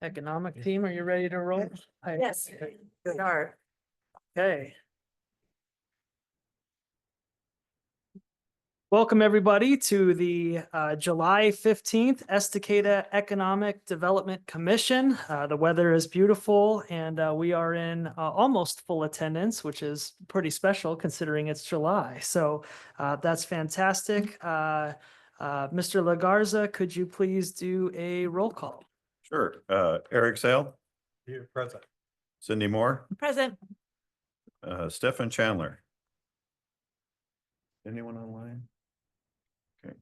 Economic team, are you ready to roll? Yes, we are. Okay. Welcome, everybody, to the July 15th Estacada Economic Development Commission. The weather is beautiful and we are in almost full attendance, which is pretty special considering it's July. So that's fantastic. Mr. Lagarza, could you please do a roll call? Sure. Eric Sale, Here, present. Cindy Moore, Present. Stefan Chandler. Anyone online? Okay.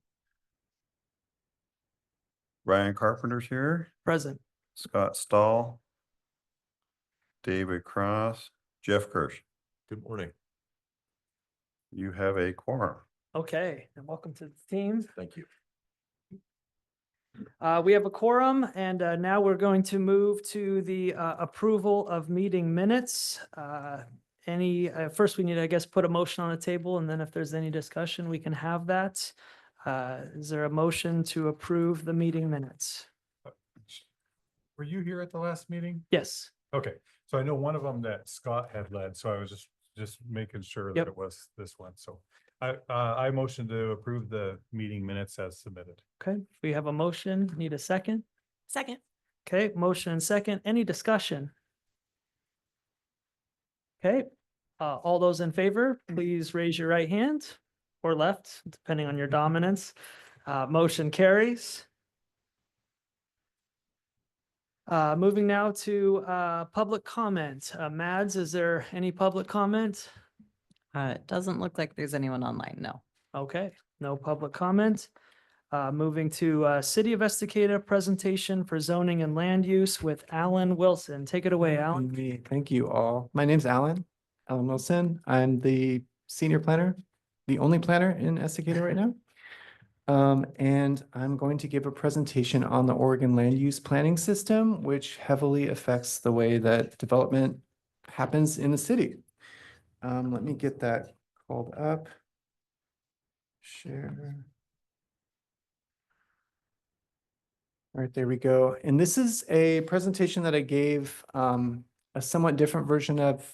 Ryan Carpenter's here, Present. Scott Stahl, David Cross, Jeff Kirsch. Good morning. You have a quorum. Okay, and welcome to the team. Thank you. We have a quorum and now we're going to move to the approval of meeting minutes. First we need, I guess, put a motion on the table, and then if there's any discussion, we can have that. Is there a motion to approve the meeting minutes? Were you here at the last meeting? Yes. Okay, so I know one of them that Scott had led, so I was just making sure Yep. that it was this one. So I motion to approve the meeting minutes as submitted. Okay, we have a motion. Need a second? Second. Okay, motion and second. Any discussion? Okay, all those in favor, please raise your right hand or left, depending on your dominance. Motion carries. Moving now to public comment. Mads, is there any public comment? It doesn't look like there's anyone online, no. Okay, no public comment. Moving to City of Estacada presentation for zoning and land use with Alan Wilson. Take it away, Alan. Thank you all. My name's Alan Wilson. I'm the senior planner, the only planner in Estacada right now. And I'm going to give a presentation on the Oregon land use planning system, which heavily affects the way that development happens in the city. Let me get that called up. Share. All right, there we go. And this is a presentation that I gave a somewhat different version of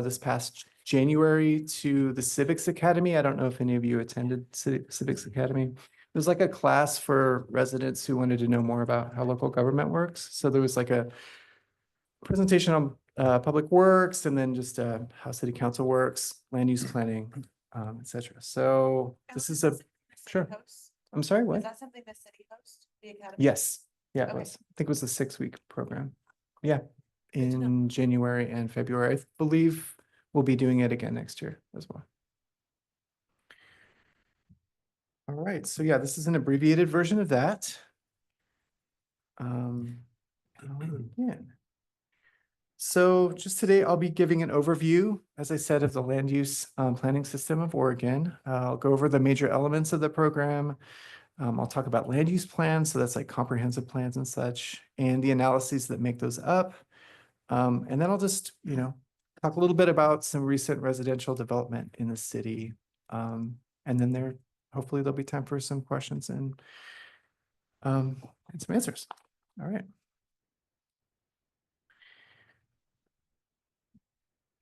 this past January to the Civics Academy. I don't know if any of you attended Civics Academy. It was like a class for residents who wanted to know more about how local government works. So there was like a presentation on public works and then just how city council works, land use planning, etc. So this is a, sure. I'm sorry, Is what? that something the city hosts, the academy? Yes, yeah, it Okay. was. I think it was a 6-week program. Yeah, Good to know. in January and February. I believe we'll be doing it again next year as well. All right, so yeah, this is an abbreviated version of that. Again. So just today, I'll be giving an overview, as I said, of the land use planning system of Oregon. I'll go over the major elements of the program. I'll talk about land use plans, so that's like comprehensive plans and such, and the analyses that make those up. And then I'll just, talk a little bit about some recent residential development in the city. And then hopefully there'll be time for some questions and some answers. All right.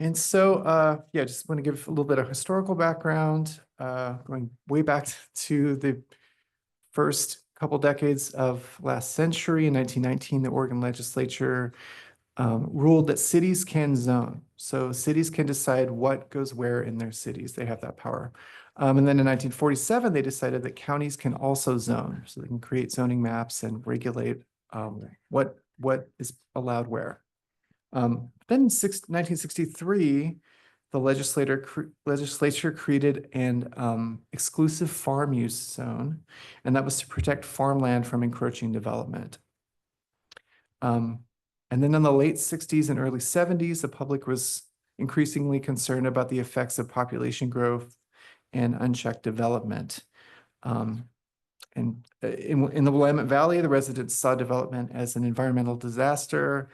And so, yeah, just want to give a little bit of historical background, going way back to the first couple decades of last century. In 1919, the Oregon legislature ruled that cities can zone. So cities can decide what goes where in their cities. They have that power. And then in 1947, they decided that counties can also zone. So they can create zoning maps and regulate what is allowed where. Then in 1963, the legislature created an exclusive farm use zone, and that was to protect farmland from encroaching development. And then in the late 60s and early 70s, the public was increasingly concerned about the effects of population growth and unchecked development. And in the Willamette Valley, the residents saw development as an environmental disaster.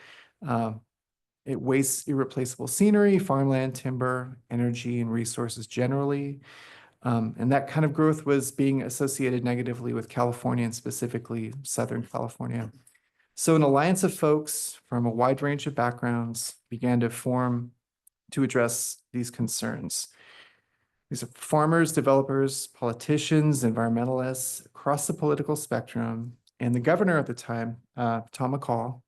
It wastes irreplaceable scenery, farmland, timber, energy, and resources generally. And that kind of growth was being associated negatively with California and specifically Southern California. So an alliance of folks from a wide range of backgrounds began to form to address these concerns. These are farmers, developers, politicians, environmentalists across the political spectrum. And the governor at the time, Tom McCall,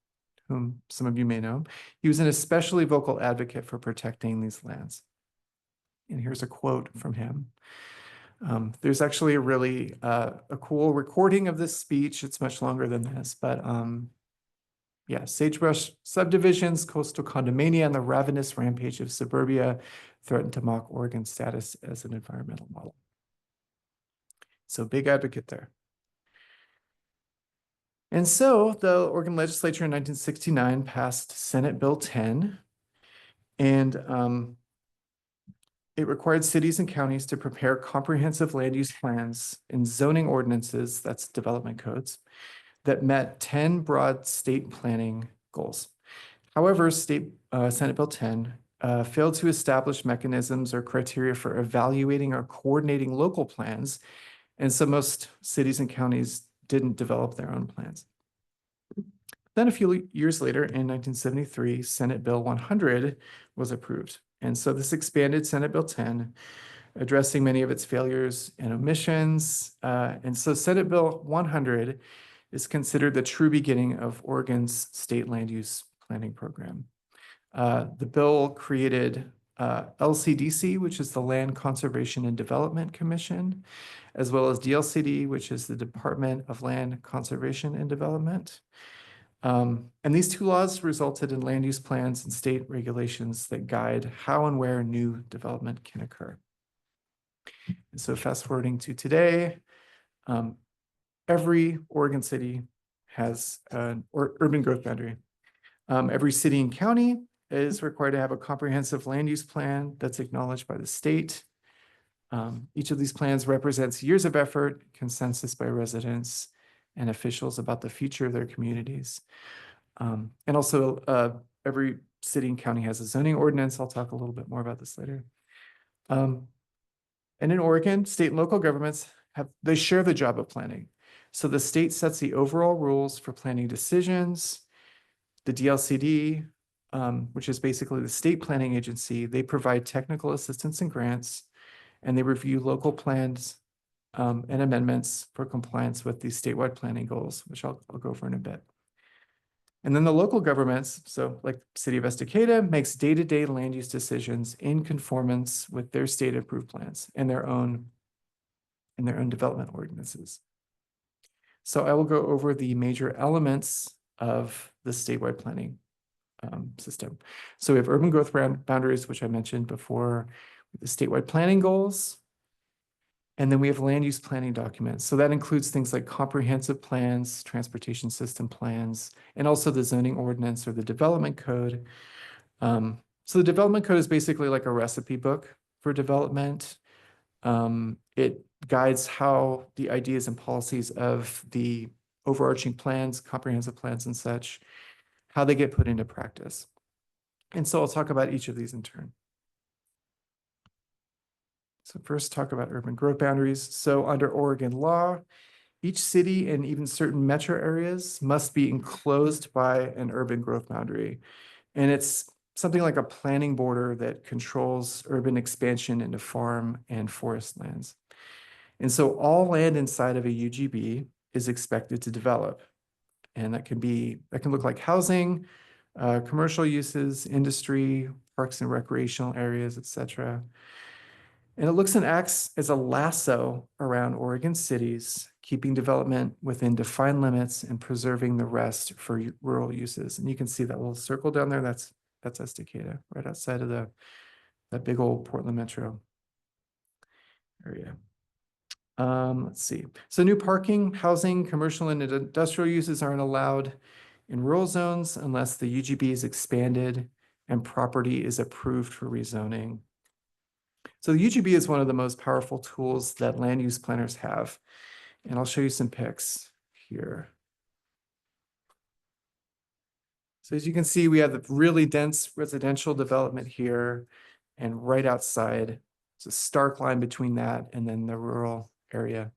whom some of you may know, he was an especially vocal advocate for protecting these lands. And here's a quote from him. There's actually a really a cool recording of this speech. It's much longer than this, but yeah, sagebrush subdivisions, coastal condominium, and the ravenous rampage of suburbia threatened to mock Oregon's status as an environmental model. So big advocate there. And so the Oregon legislature in 1969 passed Senate Bill 10, and it required cities and counties to prepare comprehensive land use plans and zoning ordinances, that's development codes, that met 10 broad state planning goals. However, Senate Bill 10 failed to establish mechanisms or criteria for evaluating or coordinating local plans, and so most cities and counties didn't develop their own plans. Then a few years later, in 1973, Senate Bill 100 was approved. And so this expanded Senate Bill 10, addressing many of its failures and omissions. And so Senate Bill 100 is considered the true beginning of Oregon's state land use planning program. The bill created LCDC, which is the Land Conservation and Development Commission, as well as DLCD, which is the Department of Land Conservation and Development. And these two laws resulted in land use plans and state regulations that guide how and where new development can occur. And so fast forwarding to today, every Oregon city has an urban growth boundary. Every city and county is required to have a comprehensive land use plan that's acknowledged by the state. Each of these plans represents years of effort, consensus by residents and officials about the future of their communities. And also every city and county has a zoning ordinance. I'll talk a little bit more about this later. And in Oregon, state and local governments they share the job of planning. So the state sets the overall rules for planning decisions. The DLCD, which is basically the state planning agency, they provide technical assistance and grants, and they review local plans and amendments for compliance with these statewide planning goals, which I'll go over in a bit. And then the local governments, so like City of Estacada, makes day-to-day land use decisions in conformance with their state approved plans and their own development ordinances. So I will go over the major elements of the statewide planning system. So we have urban growth boundaries, which I mentioned before, the statewide planning goals, and then we have land use planning documents. So that includes things like comprehensive plans, transportation system plans, and also the zoning ordinance or the development code. So the development code is basically like a recipe book for development. It guides how the ideas and policies of the overarching plans, comprehensive plans and such, how they get put into practice. And so I'll talk about each of these in turn. So first talk about urban growth boundaries. So under Oregon law, each city and even certain metro areas must be enclosed by an urban growth boundary. And it's something like a planning border that controls urban expansion into farm and forest lands. And so all land inside of a UGB is expected to develop. And that can look like housing, commercial uses, industry, parks and recreational areas, etc. And it looks and acts as a lasso around Oregon cities, keeping development within defined limits and preserving the rest for rural uses. And you can see that little circle down there, that's Estacada, right outside of that big old Portland metro area. Let's see. So new parking, housing, commercial and industrial uses aren't allowed in rural zones unless the UGB is expanded and property is approved for rezoning. So the UGB is one of the most powerful tools that land use planners have. And I'll show you some pics here. So as you can see, we have the really dense residential development here, and right outside, it's a stark line between that and then the rural area.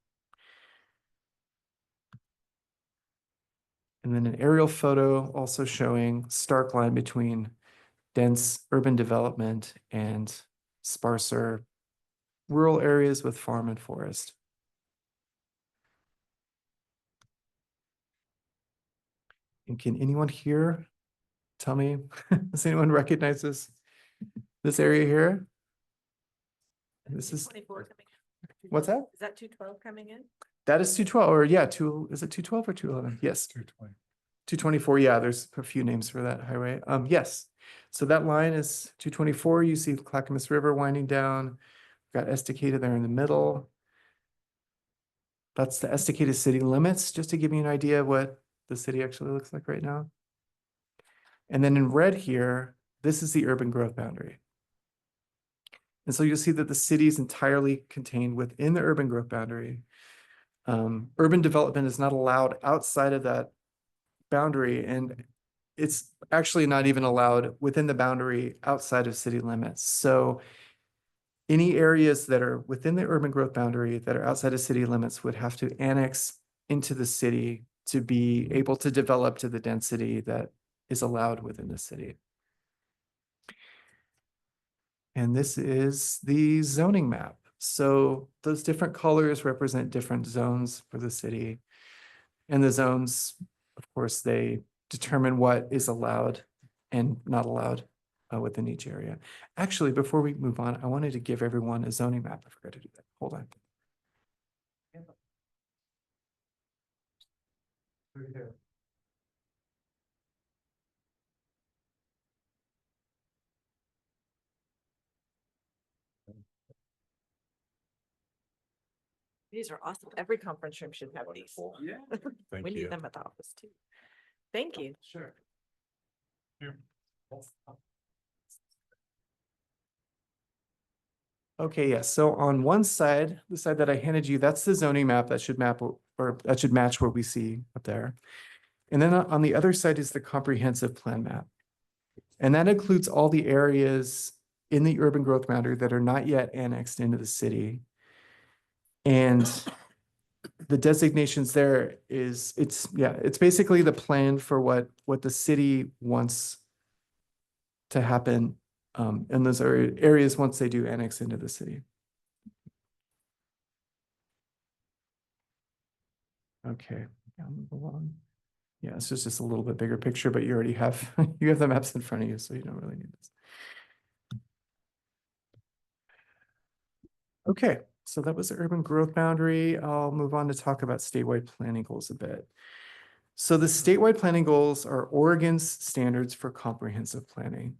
And then an aerial photo also showing stark line between dense urban development and sparser rural areas with farm and forest. And can anyone here tell me, does anyone recognize this area here? This is, 224 coming in. what's that? Is that 212 coming in? That is 212, or yeah, is it 212 or 211? Yes, 220. 224. Yeah, there's a few names for that highway. Yes. So that line is 224. You see the Clackamas River winding down. Got Estacada there in the middle. That's the Estacada city limits, just to give you an idea of what the city actually looks like right now. And then in red here, this is the urban growth boundary. And so you'll see that the city is entirely contained within the urban growth boundary. Urban development is not allowed outside of that boundary, and it's actually not even allowed within the boundary outside of city limits. So any areas that are within the urban growth boundary that are outside of city limits would have to annex into the city to be able to develop to the density that is allowed within the city. And this is the zoning map. So those different colors represent different zones for the city. And the zones, of course, they determine what is allowed and not allowed within each area. Actually, before we move on, I wanted to give everyone a zoning map. I forgot to do that. Hold on. Right there. These are awesome. Every conference room should have these. Yeah. Thank We you. need them at the office too. Thank you. Sure. Here. Okay, yes. So on one side, the side that I handed you, that's the zoning map that should map or that should match what we see up there. And then on the other side is the comprehensive plan map. And that includes all the areas in the urban growth boundary that are not yet annexed into the city. And the designations there it's basically the plan for what the city wants to happen in those areas once they do annex into the city. Okay, I'll move along. Yeah, it's just a little bit bigger picture, but you already have you have the maps in front of you, so you don't really need this. Okay, so that was the urban growth boundary. I'll move on to talk about statewide planning goals a bit. So the statewide planning goals are Oregon's standards for comprehensive planning.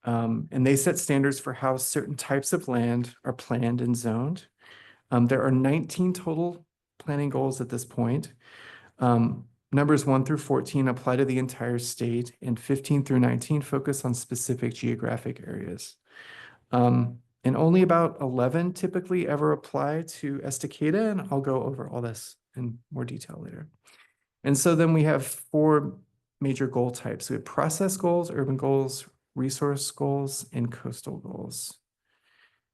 And they set standards for how certain types of land are planned and zoned. There are 19 total planning goals at this point. Numbers 1 through 14 apply to the entire state, and 15 through 19 focus on specific geographic areas. And only about 11 typically ever apply to Estacada, and I'll go over all this in more detail later. And so then we have 4 major goal types. We have process goals, urban goals, resource goals, and coastal goals.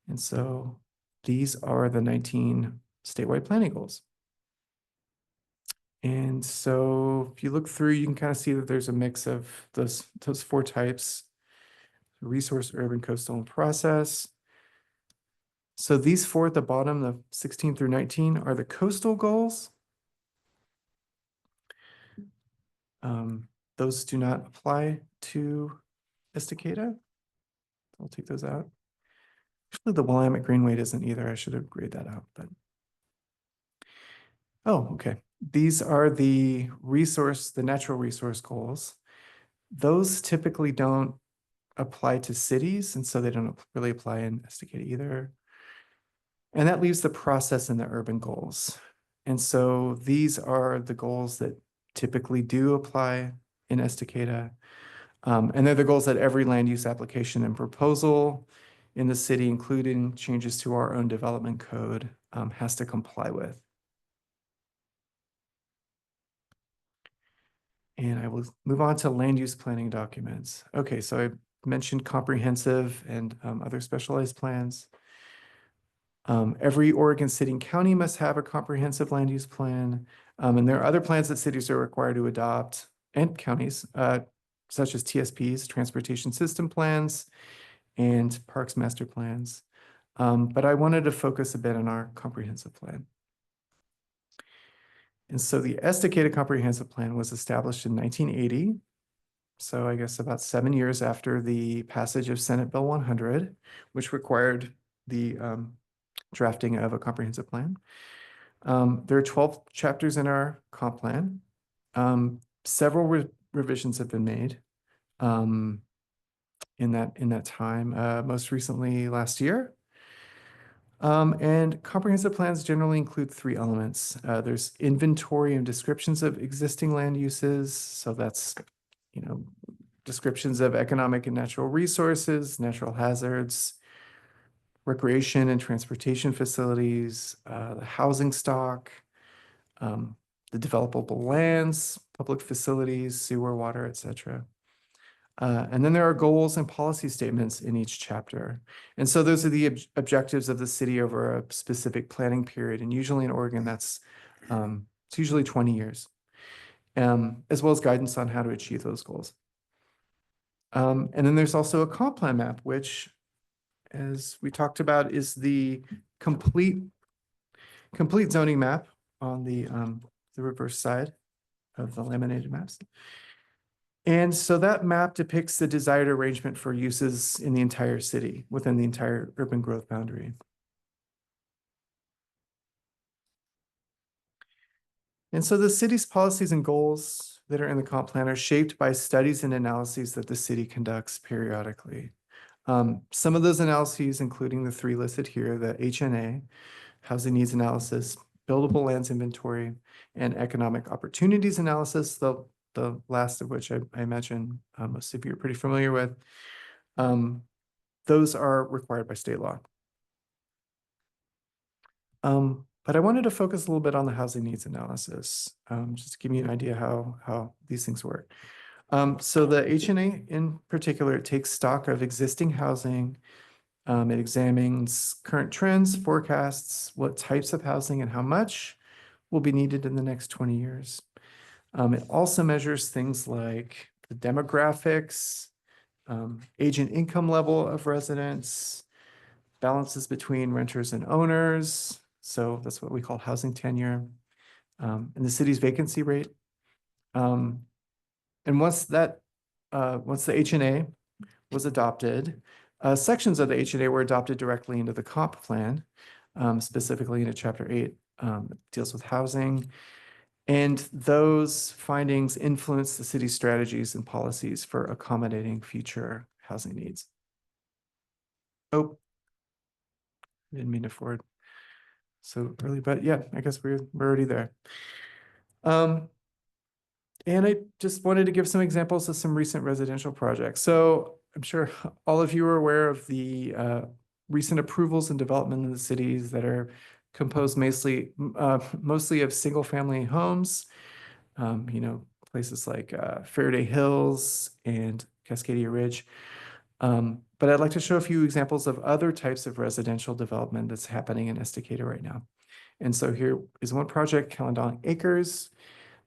And so these are the 19 statewide planning goals. And so if you look through, you can kind of see that there's a mix of those 4 types: resource, urban, coastal, and process. So these 4 at the bottom, the 16 through 19, are the coastal goals. Those do not apply to Estacada. I'll take those out. Actually, the Willamette Greenway doesn't either. I should have grayed that out, but. Oh, okay. These are the natural resource goals. Those typically don't apply to cities, and so they don't really apply in Estacada either. And that leaves the process and the urban goals. And so these are the goals that typically do apply in Estacada. And they're the goals that every land use application and proposal in the city, including changes to our own development code, has to comply with. And I will move on to land use planning documents. Okay, so I mentioned comprehensive and other specialized plans. Every Oregon city and county must have a comprehensive land use plan. And there are other plans that cities are required to adopt, and counties, such as TSPs, Transportation System Plans, and Parks Master Plans. But I wanted to focus a bit on our comprehensive plan. And so the Estacada Comprehensive Plan was established in 1980. So I guess about 7 years after the passage of Senate Bill 100, which required the drafting of a comprehensive plan. There are 12 chapters in our comp plan. Several revisions have been made in that time, most recently last year. And comprehensive plans generally include 3 elements. There's inventory and descriptions of existing land uses. So that's, descriptions of economic and natural resources, natural hazards, recreation and transportation facilities, the housing stock, the developable lands, public facilities, sewer, water, etc. And then there are goals and policy statements in each chapter. And so those are the objectives of the city over a specific planning period. And usually in Oregon, it's usually 20 years, as well as guidance on how to achieve those goals. And then there's also a comp plan map, which, as we talked about, is the complete zoning map on the reverse side of the laminated maps. And so that map depicts the desired arrangement for uses in the entire city, within the entire urban growth boundary. And so the city's policies and goals that are in the comp plan are shaped by studies and analyses that the city conducts periodically. Some of those analyses, including the 3 listed here, the HNA, Housing Needs Analysis, Buildable Lands Inventory, and Economic Opportunities Analysis, the last of which I imagine most of you are pretty familiar with, those are required by state law. But I wanted to focus a little bit on the housing needs analysis, just to give you an idea how these things work. So the HNA in particular, it takes stock of existing housing. It examines current trends, forecasts, what types of housing and how much will be needed in the next 20 years. It also measures things like the demographics, age and income level of residents, balances between renters and owners. So that's what we call housing tenure, and the city's vacancy rate. And once the HNA was adopted, sections of the HNA were adopted directly into the comp plan, specifically into Chapter 8, that deals with housing. And those findings influence the city's strategies and policies for accommodating future housing needs. Oh, I didn't mean to forward so early, but yeah, I guess we're already there. And I just wanted to give some examples of some recent residential projects. So I'm sure all of you are aware of the recent approvals and development in the cities that are composed mostly of single-family homes. Places like Faraday Hills and Cascadia Ridge. But I'd like to show a few examples of other types of residential development that's happening in Estacada right now. And so here is one project, Caledonic Acres.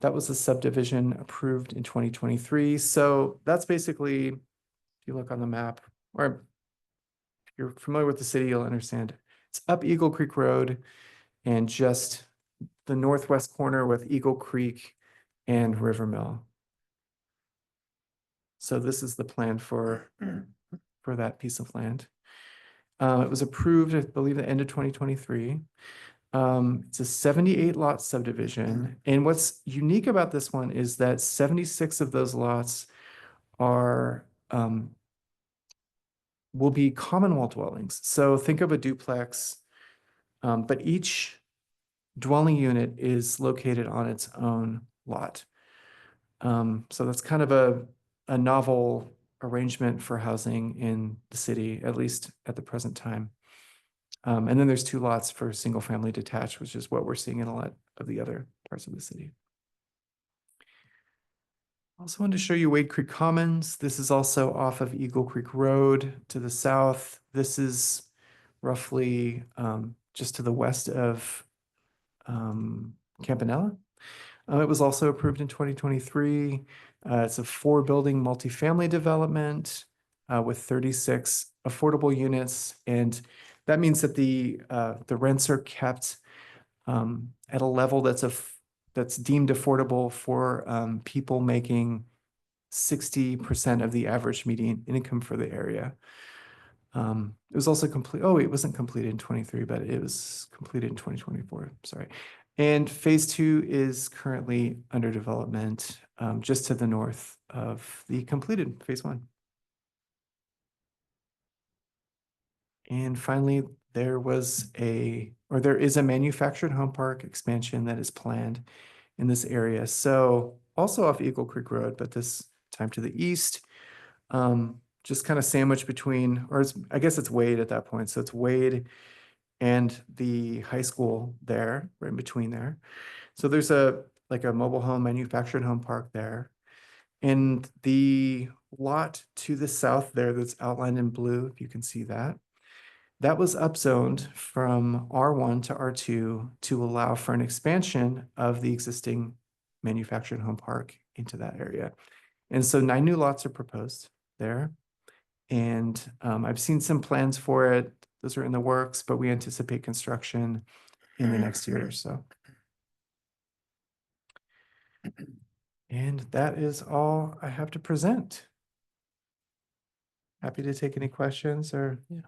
That was a subdivision approved in 2023. So that's basically, if you look on the map, or if you're familiar with the city, you'll understand. It's up Eagle Creek Road and just the northwest corner with Eagle Creek and River Mill. So this is the plan for that piece of land. It was approved, I believe, at the end of 2023. It's a 78 lot subdivision. And what's unique about this one is that 76 of those lots are will be common wall dwellings. So think of a duplex, but each dwelling unit is located on its own lot. So that's kind of a novel arrangement for housing in the city, at least at the present time. And then there's 2 lots for single family detached, which is what we're seeing in a lot of the other parts of the city. Also wanted to show you Wade Creek Commons. This is also off of Eagle Creek Road to the south. This is roughly just to the west of Campanella. It was also approved in 2023. It's a 4-building multifamily development with 36 affordable units. And that means that the rents are kept at a level that's deemed affordable for people making 60% of the average median income for the area. It was also it wasn't completed in 23, but it was completed in 2024, sorry. And phase 2 is currently under development, just to the north of the completed phase 1. And finally, there is a manufactured home park expansion that is planned in this area. So also off Eagle Creek Road, but this time to the east. Just kind of sandwiched between, I guess it's Wade at that point. So it's Wade and the high school there, right in between there. So there's like a mobile home, manufactured home park there. And the lot to the south there that's outlined in blue, if you can see that, that was upzoned from R1 to R2 to allow for an expansion of the existing manufactured home park into that area. And so 9 new lots are proposed there. And I've seen some plans for it. Those are in the works, but we anticipate construction in the next year or so. And that is all I have to present. Happy to take any questions or, yeah.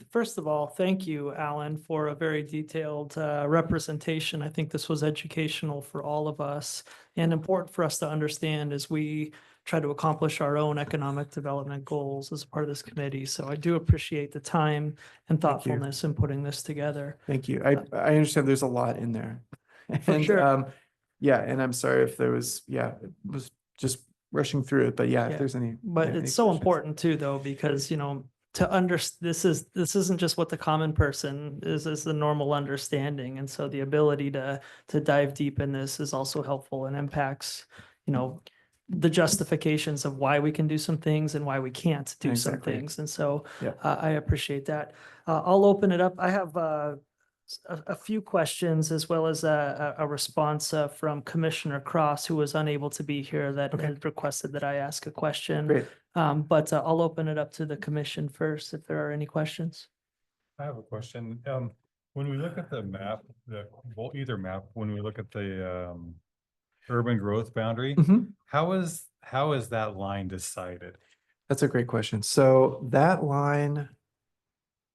First of all, thank you, Alan, for a very detailed representation. I think this was educational for all of us and important for us to understand as we try to accomplish our own economic development goals as a part of this committee. So I do appreciate the time and Thank you. thoughtfulness in putting this together. Thank you. I understand there's a lot in there. For And sure. yeah, and I'm sorry if there was, it was just rushing through it, but yeah, Yeah, if there's any. But any it's so questions. important. important too, though, because, this isn't just what the common person is the normal understanding. And so the ability to dive deep in this is also helpful and impacts, the justifications of why we can do some things and why we can't do some Exactly. things. And so Yeah. I appreciate that. I'll open it up. I have a few questions as well as a response from Commissioner Cross, who was unable to be here, that Okay. had requested that I ask a question. Great. But I'll open it up to the commission first if there are any questions. I have a question. When we look at the map, either map, when we look at the urban growth boundary, Mhm. how is that line decided? That's a great question. So that line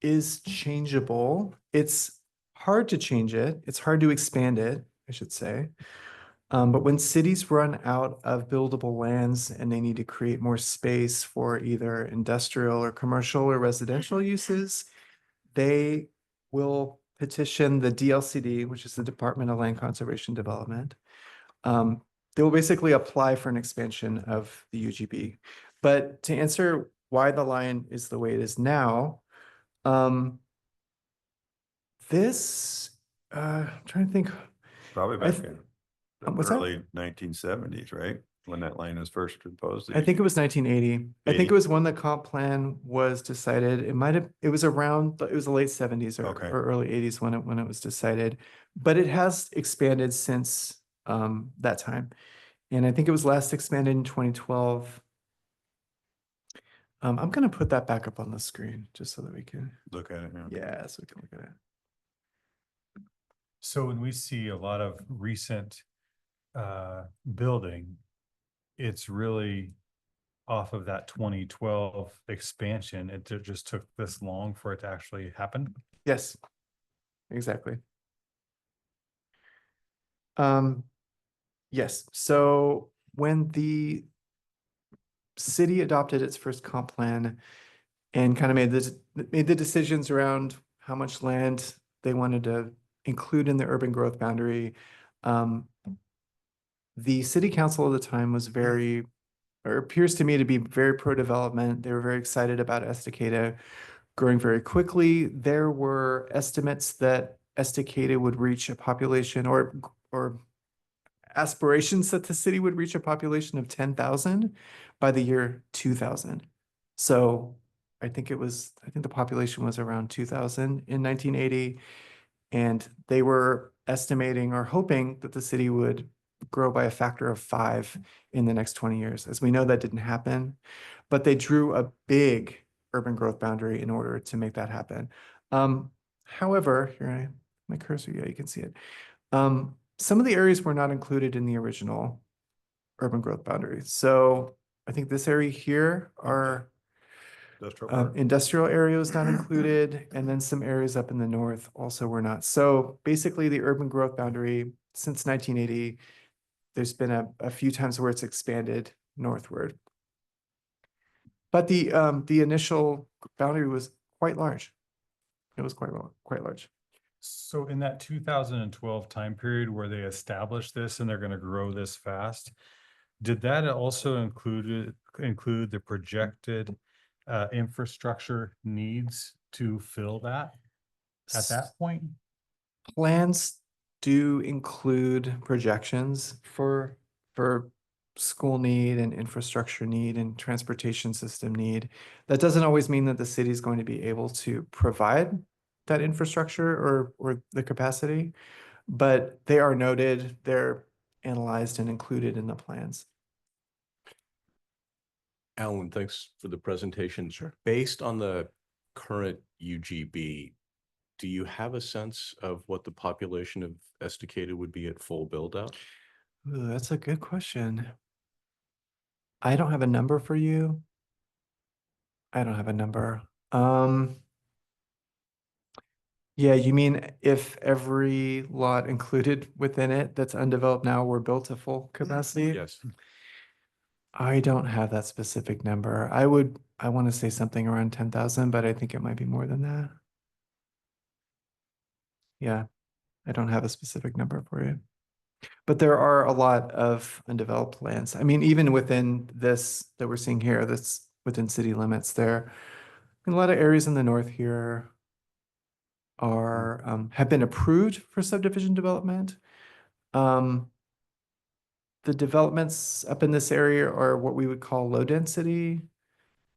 is changeable. It's hard to change it. It's hard to expand it, I should say. But when cities run out of buildable lands and they need to create more space for either industrial or commercial or residential uses, they will petition the DLCD, which is the Department of Land Conservation Development. They will basically apply for an expansion of the UGB. But to answer why the line is the way it is now, I'm trying to think. Probably I back th- in the what's that? early 1970s, right? When that line was first proposed. I think it was 1980. I think 80. it was when the comp plan was decided. It was the late 70s or Okay. early 80s when it was decided. But it has expanded since that time. And I think it was last expanded in 2012. I'm gonna put that back up on the screen just so that we can, Look at it now. yeah, so we can look at it. So when we see a lot of recent building, it's really off of that 2012 expansion. It just took this long for it to actually happen. Yes, exactly. Yes, so when the city adopted its first comp plan and kind of made the decisions around how much land they wanted to include in the urban growth boundary, the city council at the time was or appears to me to be very pro-development. They were very excited about Estacada growing very quickly. There were estimates that Estacada would reach a population or aspirations that the city would reach a population of 10,000 by the year 2000. So I think the population was around 2000 in 1980. And they were estimating or hoping that the city would grow by a factor of 5 in the next 20 years. As we know, that didn't happen, but they drew a big urban growth boundary in order to make that happen. However, my cursor, yeah, you can see it. Some of the areas were not included in the original urban growth boundary. So I think this area here are Industrial park. industrial areas not included, and then some areas up in the north also were not. So basically, the urban growth boundary since 1980, there's been a few times where it's expanded northward. But the initial boundary was quite large. It was quite large. So in that 2012 time period where they established this and they're gonna grow this fast, did that also include the projected infrastructure needs to fill that at that point? Plans do include projections for school need and infrastructure need and transportation system need. That doesn't always mean that the city is going to be able to provide that infrastructure or the capacity, but they are noted, they're analyzed and included in the plans. Alan, thanks for the presentation. Sure. Based on the current UGB, do you have a sense of what the population of Estacada would be at full build out? Ooh, that's a good question. I don't have a number for you. I don't have a number. Yeah, you mean if every lot included within it that's undeveloped now were built to full capacity? Yes. I don't have that specific number. I want to say something around 10,000, but I think it might be more than that. Yeah, I don't have a specific number for you. But there are a lot of undeveloped lands. I mean, even within this that we're seeing here, that's within city limits, there a lot of areas in the north here are have been approved for subdivision development. The developments up in this area are what we would call low density.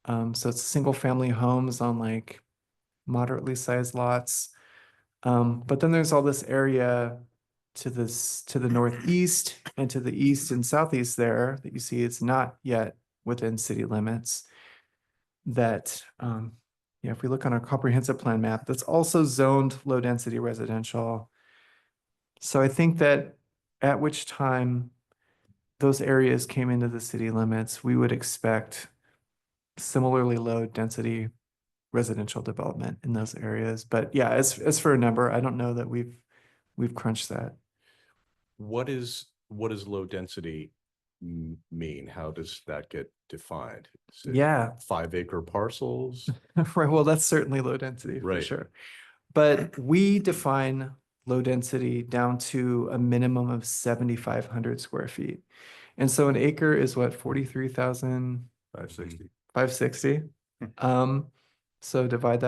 So it's single family homes on like moderately sized lots. But then there's all this area to the northeast and to the east and southeast there that you see it's not yet within city limits. That yeah, if we look on our comprehensive plan map, that's also zoned low density residential. So I think that at which time those areas came into the city limits, we would expect similarly low density residential development in those areas. But yeah, as for a number, I don't know that we've crunched that. What is low density mean? How does that get defined? Is it Yeah, 5-acre parcels? right. Well, that's certainly low density for Right. sure. But we define low density down to a minimum of 7,500 square feet. And so an acre is what, 43,000 560. 560. So divide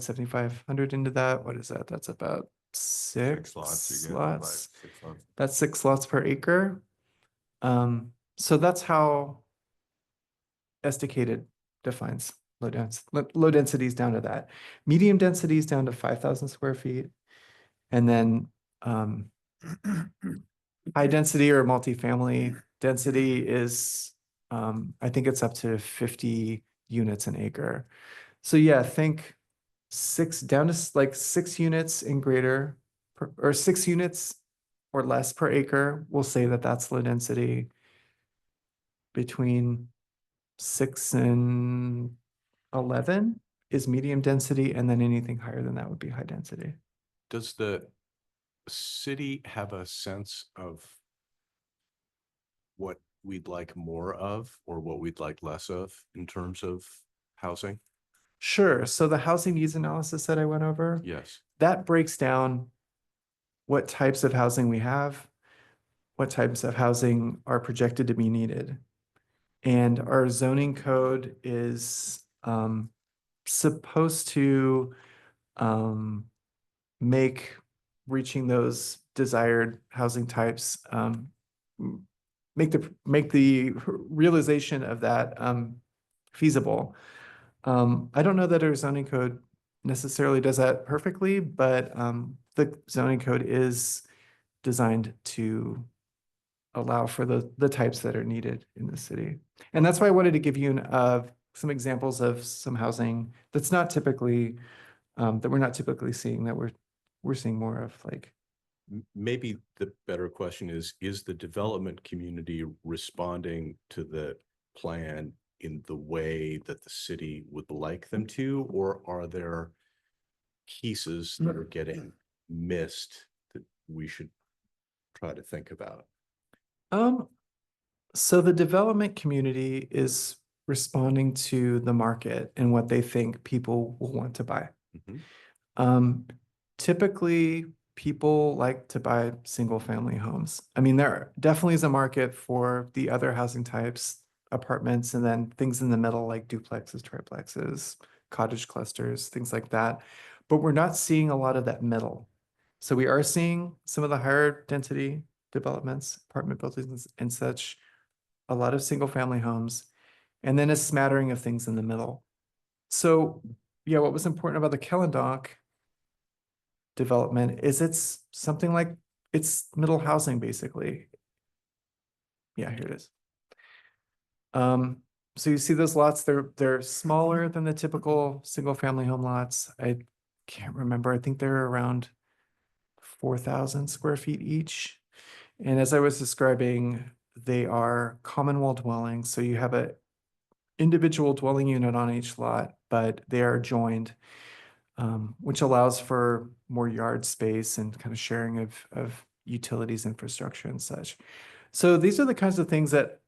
7,500 into that. What is that? That's about six Slots. You get slots. 6 slots. That's 6 slots per acre. So that's how Estacada defines low densities down to that. Medium densities down to 5,000 square feet. And then high density or multifamily density is I think it's up to 50 units an acre. So yeah, think 6 down to like 6 units and greater or 6 units or less per acre. We'll say that that's low density. Between 6 and 11 is medium density, and then anything higher than that would be high density. Does the city have a sense of what we'd like more of or what we'd like less of in terms of housing? Sure. So the housing needs analysis that I went over, Yes. that breaks down what types of housing we have, what types of housing are projected to be needed. And our zoning code is supposed to make reaching those desired housing types make the realization of that feasible. I don't know that our zoning code necessarily does that perfectly, but the zoning code is designed to allow for the types that are needed in the city. And that's why I wanted to give you some examples of some housing that's not typically, that we're not typically seeing, that we're seeing more of, like, Maybe the better question is the development community responding to the plan in the way that the city would like them to, or are there pieces that are getting missed that we should try to think about? So the development community is responding to the market and what they think people will want to buy. Mhm. Typically, people like to buy single family homes. I mean, there definitely is a market for the other housing types, apartments, and then things in the middle like duplexes, triplexes, cottage clusters, things like that. But we're not seeing a lot of that middle. So we are seeing some of the higher density developments, apartment buildings and such, a lot of single family homes, and then a smattering of things in the middle. So yeah, what was important about the Kellendonk development is it's something like, it's middle housing basically. Yeah, here it is. So you see those lots, they're smaller than the typical single family home lots. I can't remember, I think they're around 4,000 square feet each. And as I was describing, they are common wall dwellings, so you have a individual dwelling unit on each lot, but they are joined, which allows for more yard space and kind of sharing of utilities, infrastructure and such. So these are the kinds of things that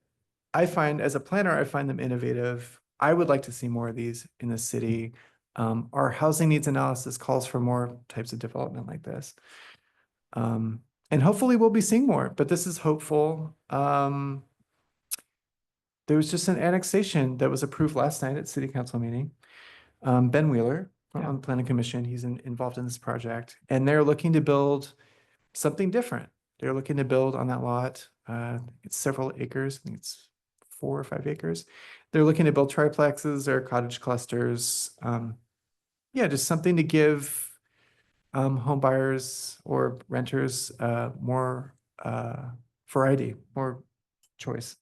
I find, as a planner, I find them innovative. I would like to see more of these in the city. Our housing needs analysis calls for more types of development like this. And hopefully we'll be seeing more, but this is hopeful. There was just an annexation that was approved last night at city council meeting. Ben Wheeler on the planning commission, he's involved in this project, and they're looking to build something different. They're looking to build on that lot. It's several acres. I think it's 4 or 5 acres. They're looking to build triplexes or cottage clusters. Yeah, just something to give home buyers or renters more variety, more choice.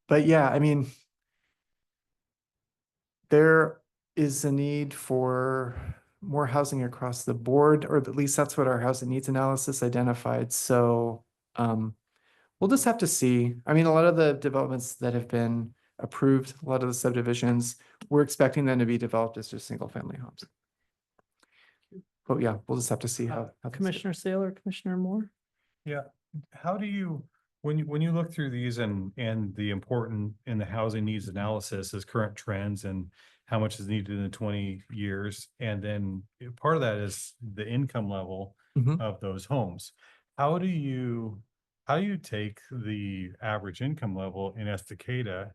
But yeah, I mean, there is a need for more housing across the board, or at least that's what our housing needs analysis identified. So we'll just have to see. I mean, a lot of the developments that have been approved, a lot of the subdivisions, we're expecting them to be developed as just single family homes. But yeah, we'll just have to see how. this goes. Commissioner Saylor, Commissioner Moore? Yeah, how do you, when you look through these and the important in the housing needs analysis is current trends and how much is needed in the 20 years, and then part of that is the income level Mhm. of those homes. How do you take the average income level in Estacada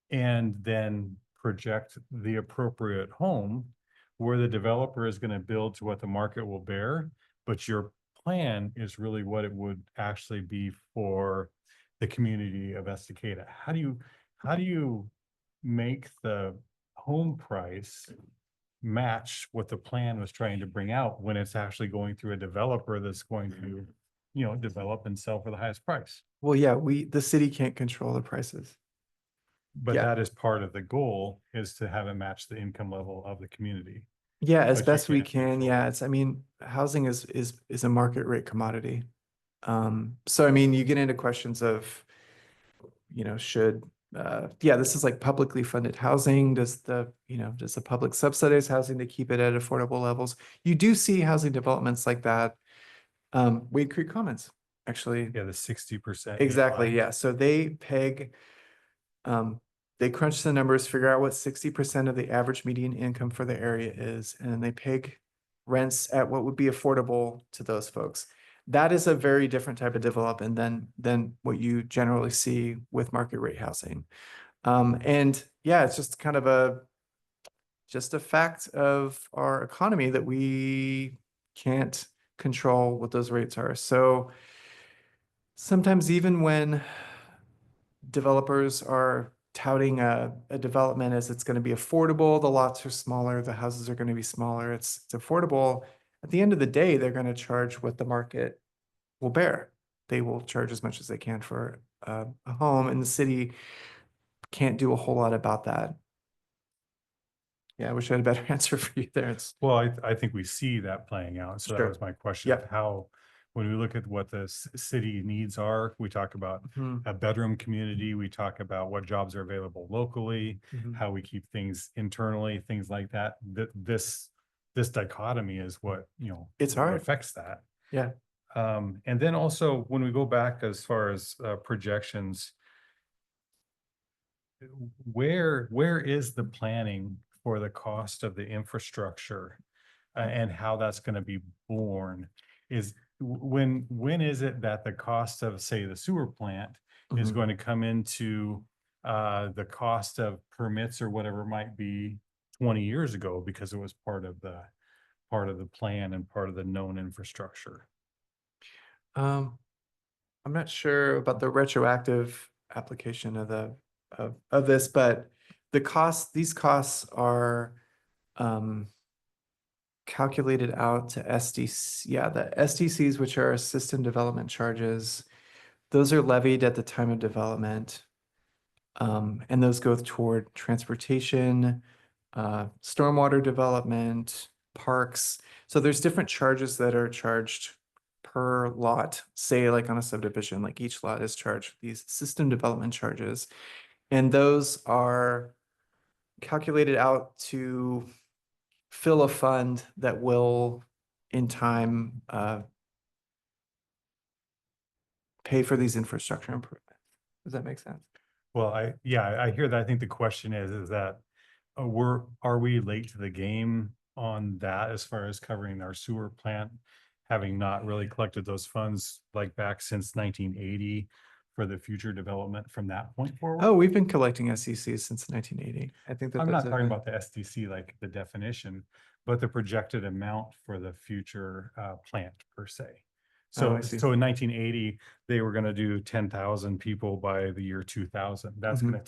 and then project the appropriate home where the developer is going to build to what the market will bear, but your plan is really what it would actually be for the community of Estacada? How do you make the home price match what the plan was trying to bring out when it's actually going through a developer that's going to, develop and sell for the highest price? Well, yeah, the city can't control the prices. But Yeah. that is part of the goal, is to have it match the income level of the community. Yeah, as But you best we can't can. control Yeah, it. it's, I mean, housing is a market rate commodity. So I mean, you get into questions of, should, yeah, this is like publicly funded housing. Does the public subsidize housing to keep it at affordable levels? You do see housing developments like that. Wade Creek Commons, actually. Yeah, the 60%. Exactly, yeah. So they peg, they crunch the numbers, figure out what 60% of the average median income for the area is, and then they peg rents at what would be affordable to those folks. That is a very different type of development than what you generally see with market rate housing. And yeah, it's just kind of just a fact of our economy that we can't control what those rates are. So sometimes even when developers are touting a development as it's going to be affordable. The lots are smaller, the houses are going to be smaller. It's affordable. At the end of the day, they're going to charge what the market will bear. They will charge as much as they can for a home, and the city can't do a whole lot about that. Yeah, I wish I had a better answer for you there. It's Well, I think we see that playing out. So that Sure. was my question of Yep. how, when we look at what the city needs are, we talk about Mhm, a bedroom community, we talk about what jobs are available locally, mhm. how we keep things internally, things like that. This dichotomy is what, It's what hard. affects that. Yeah. And then also when we go back as far as projections, where is the planning for the cost of the infrastructure and how that's going to be borne? Is when is it that the cost of, say, the sewer plant is Mhm. going to come into the cost of permits or whatever it might be 20 years ago because it was part of the plan and part of the known infrastructure? I'm not sure about the retroactive application of of this, but these costs are calculated out to SDC. Yeah, the SDCs, which are system development charges, those are levied at the time of development. And those go toward transportation, stormwater development, parks. So there's different charges that are charged per lot, say like on a subdivision, like each lot is charged these system development charges. And those are calculated out to fill a fund that will in time pay for these infrastructure improvements. Does that make sense? Well, I hear that. I think the question is that are we late to the game on that as far as covering our sewer plant, having not really collected those funds like back since 1980 for the future development from that point forward? Oh, we've been collecting SECs since 1980. I think that I'm those not have talking been- about the SDC, like the definition, but the projected amount for the future plant per se. Oh, So, I see. so in 1980, they were gonna do 10,000 people by the year 2000. That's Mhm. gonna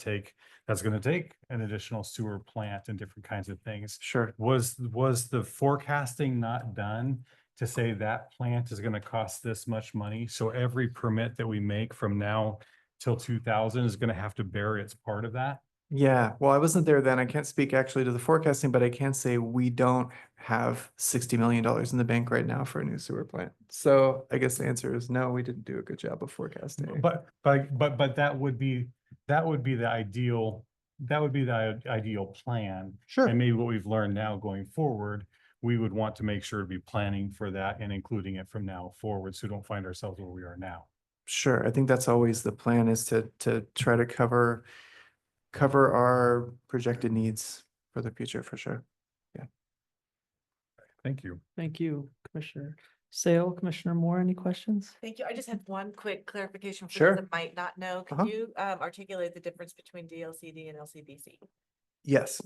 take an additional sewer plant and different kinds of things. Sure. Was the forecasting not done to say that plant is gonna cost this much money? So every permit that we make from now till 2000 is gonna have to bear its part of that? Yeah, well, I wasn't there then. I can't speak actually to the forecasting, but I can say we don't have $60 million in the bank right now for a new sewer plant. So I guess the answer is no, we didn't do a good job of forecasting. But that would be the ideal, ideal plan. Sure. And maybe what we've learned now going forward, we would want to make sure to be planning for that and including it from now forward, so we don't find ourselves where we are now. Sure. I think that's always the plan, is to try to cover our projected needs for the future, for sure. Thank you. Thank you, Commissioner Sale. Commissioner Moore, any questions? Thank you. I just had one quick clarification for Sure. those that might not know. Uh-huh. Could you articulate the difference between DLCD and LCDC? Yes.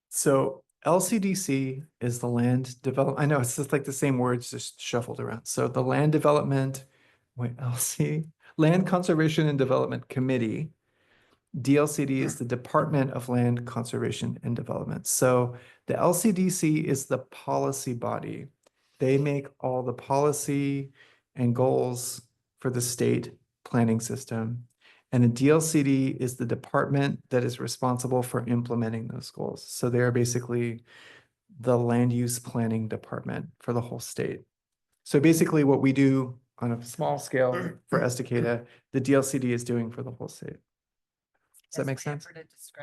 So LCDC is the land develop. I know it's just like the same words, just shuffled around. So the Land Development, Land Conservation and Development Committee. DLCD is the Department of Land Conservation and Development. So the LCDC is the policy body. They make all the policy and goals for the state planning system. And the DLCD is the department that is responsible for implementing those goals. So they're basically the land use planning department for the whole state. So basically what we do on a small scale for Estacada, the DLCD is doing for the whole state. Does that make sense?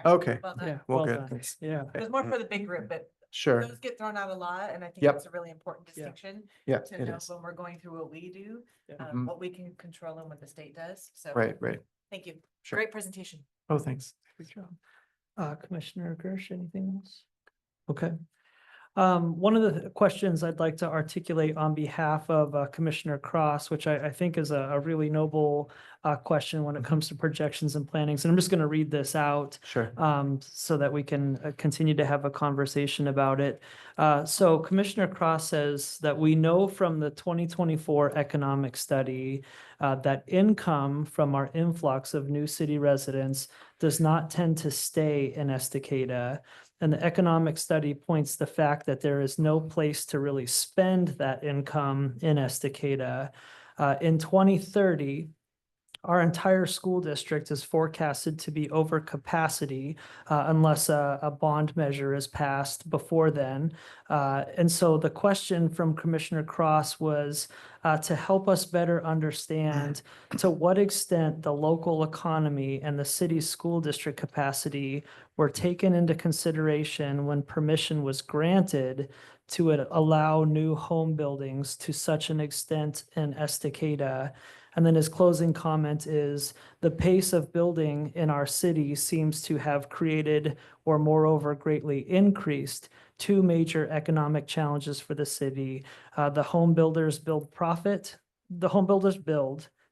Okay. Well done. Yeah. Well, well good. done. Thanks. Yeah. It was more for the big group, but Sure. those get thrown out a lot, and I think Yep. that's a really important Yeah. distinction Yeah, to it know is. when we're going through what we do, Mhm. what we can control and what the state does. So. Right, right. Thank you. Sure. Great presentation. Oh, thanks. Good job. Commissioner Gersh, anything else? Okay. One of the questions I'd like to articulate on behalf of Commissioner Cross, which I think is a really noble question when it comes to projections and plannings. And I'm just going to read this out Sure. so that we can continue to have a conversation about it. So Commissioner Cross says that we know from the 2024 economic study that income from our influx of new city residents does not tend to stay in Estacada. And the economic study points the fact that there is no place to really spend that income in Estacada. In 2030, our entire school district is forecasted to be over capacity unless a bond measure is passed before then. And so the question from Commissioner Cross was to help us better understand to what extent the local economy and the city's school district capacity were taken into consideration when permission was granted to allow new home buildings to such an extent in Estacada. And then his closing comment is the pace of building in our city seems to have created or moreover greatly increased two major economic challenges for the city. The home builders build,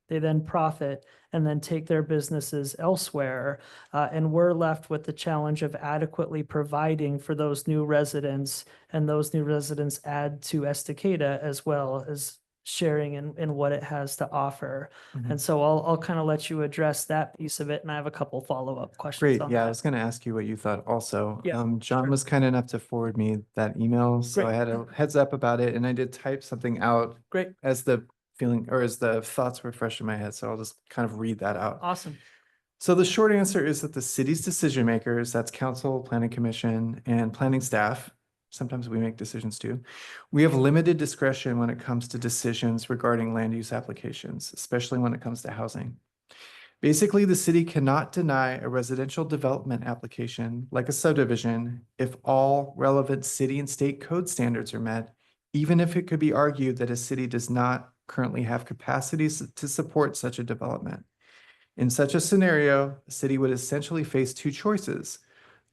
they then profit and then take their businesses elsewhere. And we're left with the challenge of adequately providing for those new residents, and those new residents add to Estacada as well as sharing in what it has to offer. Mhm. And so I'll kind of let you address that piece of it, and I have a couple follow-up questions Great. on Yeah, I that. was going to ask you what you thought also. Yeah, John sure. was kind enough to forward me that email, so I Great. had a heads up about it, and I did type something out Great, as the feeling or as the thoughts were fresh in my head. So I'll just kind of read that out. awesome. So the short answer is that the city's decision makers, that's council, planning commission, and planning staff, sometimes we make decisions too. We have limited discretion when it comes to decisions regarding land use applications, especially when it comes to housing. Basically, the city cannot deny a residential development application like a subdivision if all relevant city and state code standards are met, even if it could be argued that a city does not currently have capacities to support such a development. In such a scenario, the city would essentially face two choices: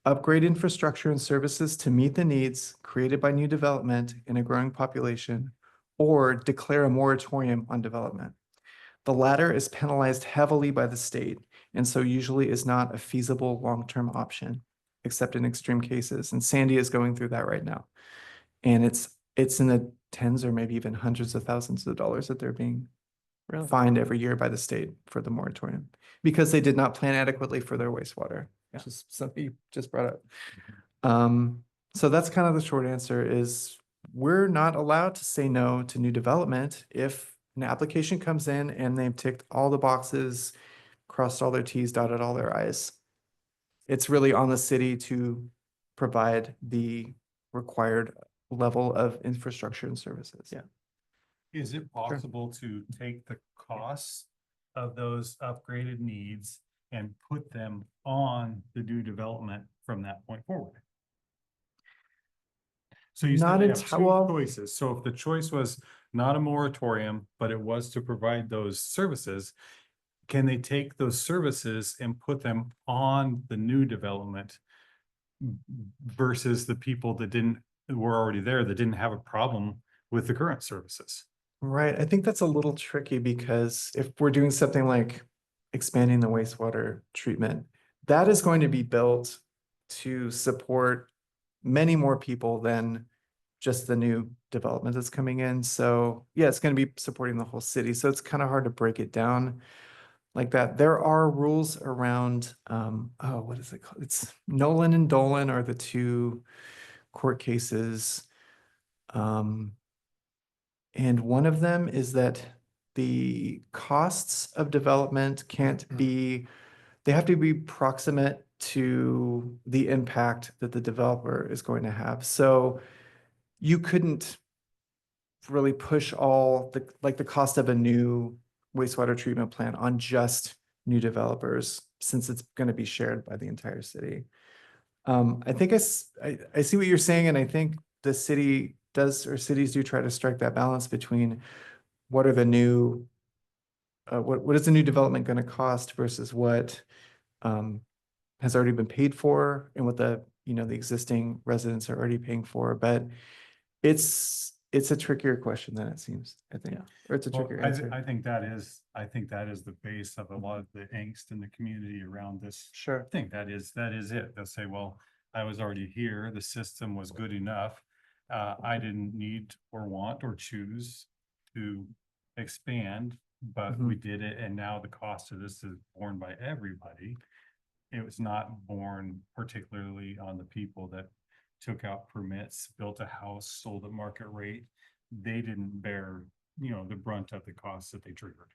upgrade infrastructure and services to meet the needs created by new development in a growing population, or declare a moratorium on development. The latter is penalized heavily by the state, and so usually is not a feasible long-term option, except in extreme cases. And Sandy is going through that right now. And it's in the tens or maybe even hundreds of thousands of dollars that they're being Really? fined every year by the state for the moratorium because they did not plan adequately for their wastewater, which is something you just brought up. So that's kind of the short answer is we're not allowed to say no to new development if an application comes in and they've ticked all the boxes, crossed all their Ts, dotted all their Is. It's really on the city to provide the required level of infrastructure and services. Yeah. Is it possible to take the costs of those upgraded needs and put them on the new development from that point forward? So you Not said they have enti- two well- choices. So if the choice was not a moratorium, but it was to provide those services, can they take those services and put them on the new development versus the people that were already there, that didn't have a problem with the current services? Right. I think that's a little tricky because if we're doing something like expanding the wastewater treatment, that is going to be built to support many more people than just the new development that's coming in. So yeah, it's going to be supporting the whole city. So it's kind of hard to break it down like that. There are rules around, what is it called? It's Nolan and Dolan are the two court cases. And one of them is that the costs of development can't be, they have to be proximate to the impact that the developer is going to have. So you couldn't really push all the cost of a new wastewater treatment plant on just new developers since it's going to be shared by the entire city. I think I see what you're saying, and I think the city does, or cities do try to strike that balance between what are the new, what is the new development going to cost versus what has already been paid for and what the existing residents are already paying for. But it's a trickier question than it seems, I think, or it's a Well, trickier answer. I think that is the base of a lot of the angst in the community around this Sure. thing. That is it. They'll say, well, I was already here. The system was good enough. I didn't need or want or choose to expand, but we did it. And now the cost of this is borne by everybody. it was not borne particularly on the people that took out permits, built a house, sold at market rate. They didn't bear, the brunt of the costs that they triggered.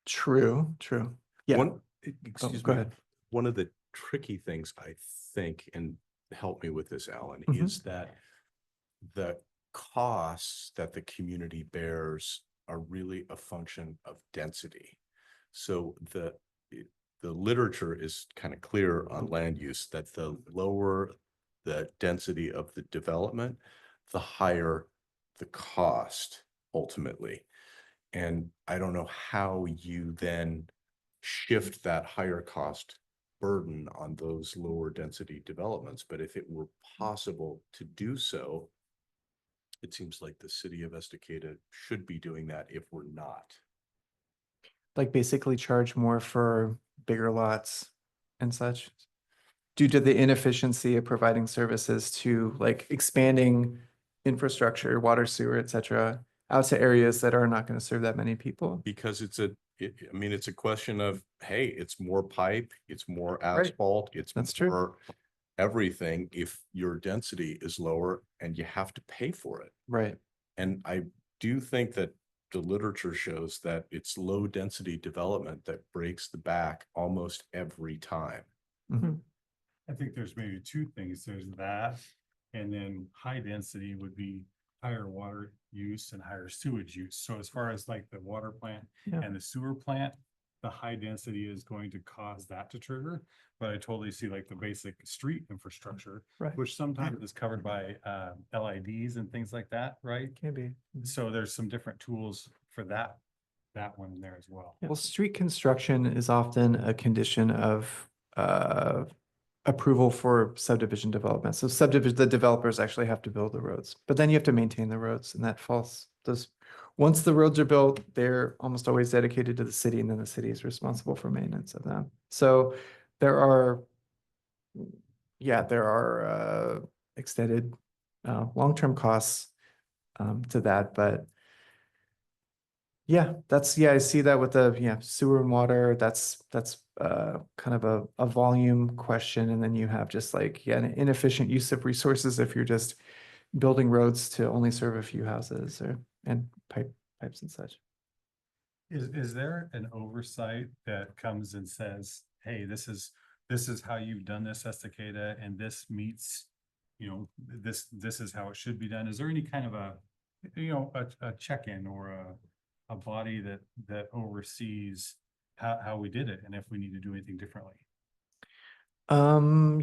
True, true. Yeah. One, excuse go me, ahead. one of the tricky things I think, and help me with this, Alan, Mhm. is that the costs that the community bears are really a function of density. So the literature is kind of clear on land use that the lower the density of the development, the higher the cost ultimately. And I don't know how you then shift that higher cost burden on those lower density developments, but if it were possible to do so, it seems like the city of Estacada should be doing that if we're not. Like basically charge more for bigger lots and such due to the inefficiency of providing services to like expanding infrastructure, water, sewer, et cetera, out to areas that are not going to serve that many people. Because it's a question of, hey, it's more pipe, it's more asphalt, it's That's true. more everything if your density is lower and you have to pay for it. Right. And I do think that the literature shows that it's low density development that breaks the back almost every time. Mhm. I think there's maybe two things. There's that, and then high density would be higher water use and higher sewage use. So as far as like the water plant Yeah. and the sewer plant, the high density is going to cause that to trigger. But I totally see like the basic street infrastructure, Right. which sometimes is covered by LIDs and things like that, right? Can be. Mhm. So there's some different tools for that one in there as well. Well, street construction is often a condition of approval for subdivision development. So subdivision, the developers actually have to build the roads, but then you have to maintain the roads, and that falls, once the roads are built, they're almost always dedicated to the city, and then the city is responsible for maintenance of them. So there are extended long-term costs to that, but yeah, I see that with the, sewer and water, that's kind of a volume question. And then you have just like, an inefficient use of resources if you're just building roads to only serve a few houses and pipes and such. Is there an oversight that comes and says, hey, this is how you've done this, Estacada, and this meets, this is how it should be done? Is there any kind of a check-in or a body that oversees how we did it and if we need to do anything differently?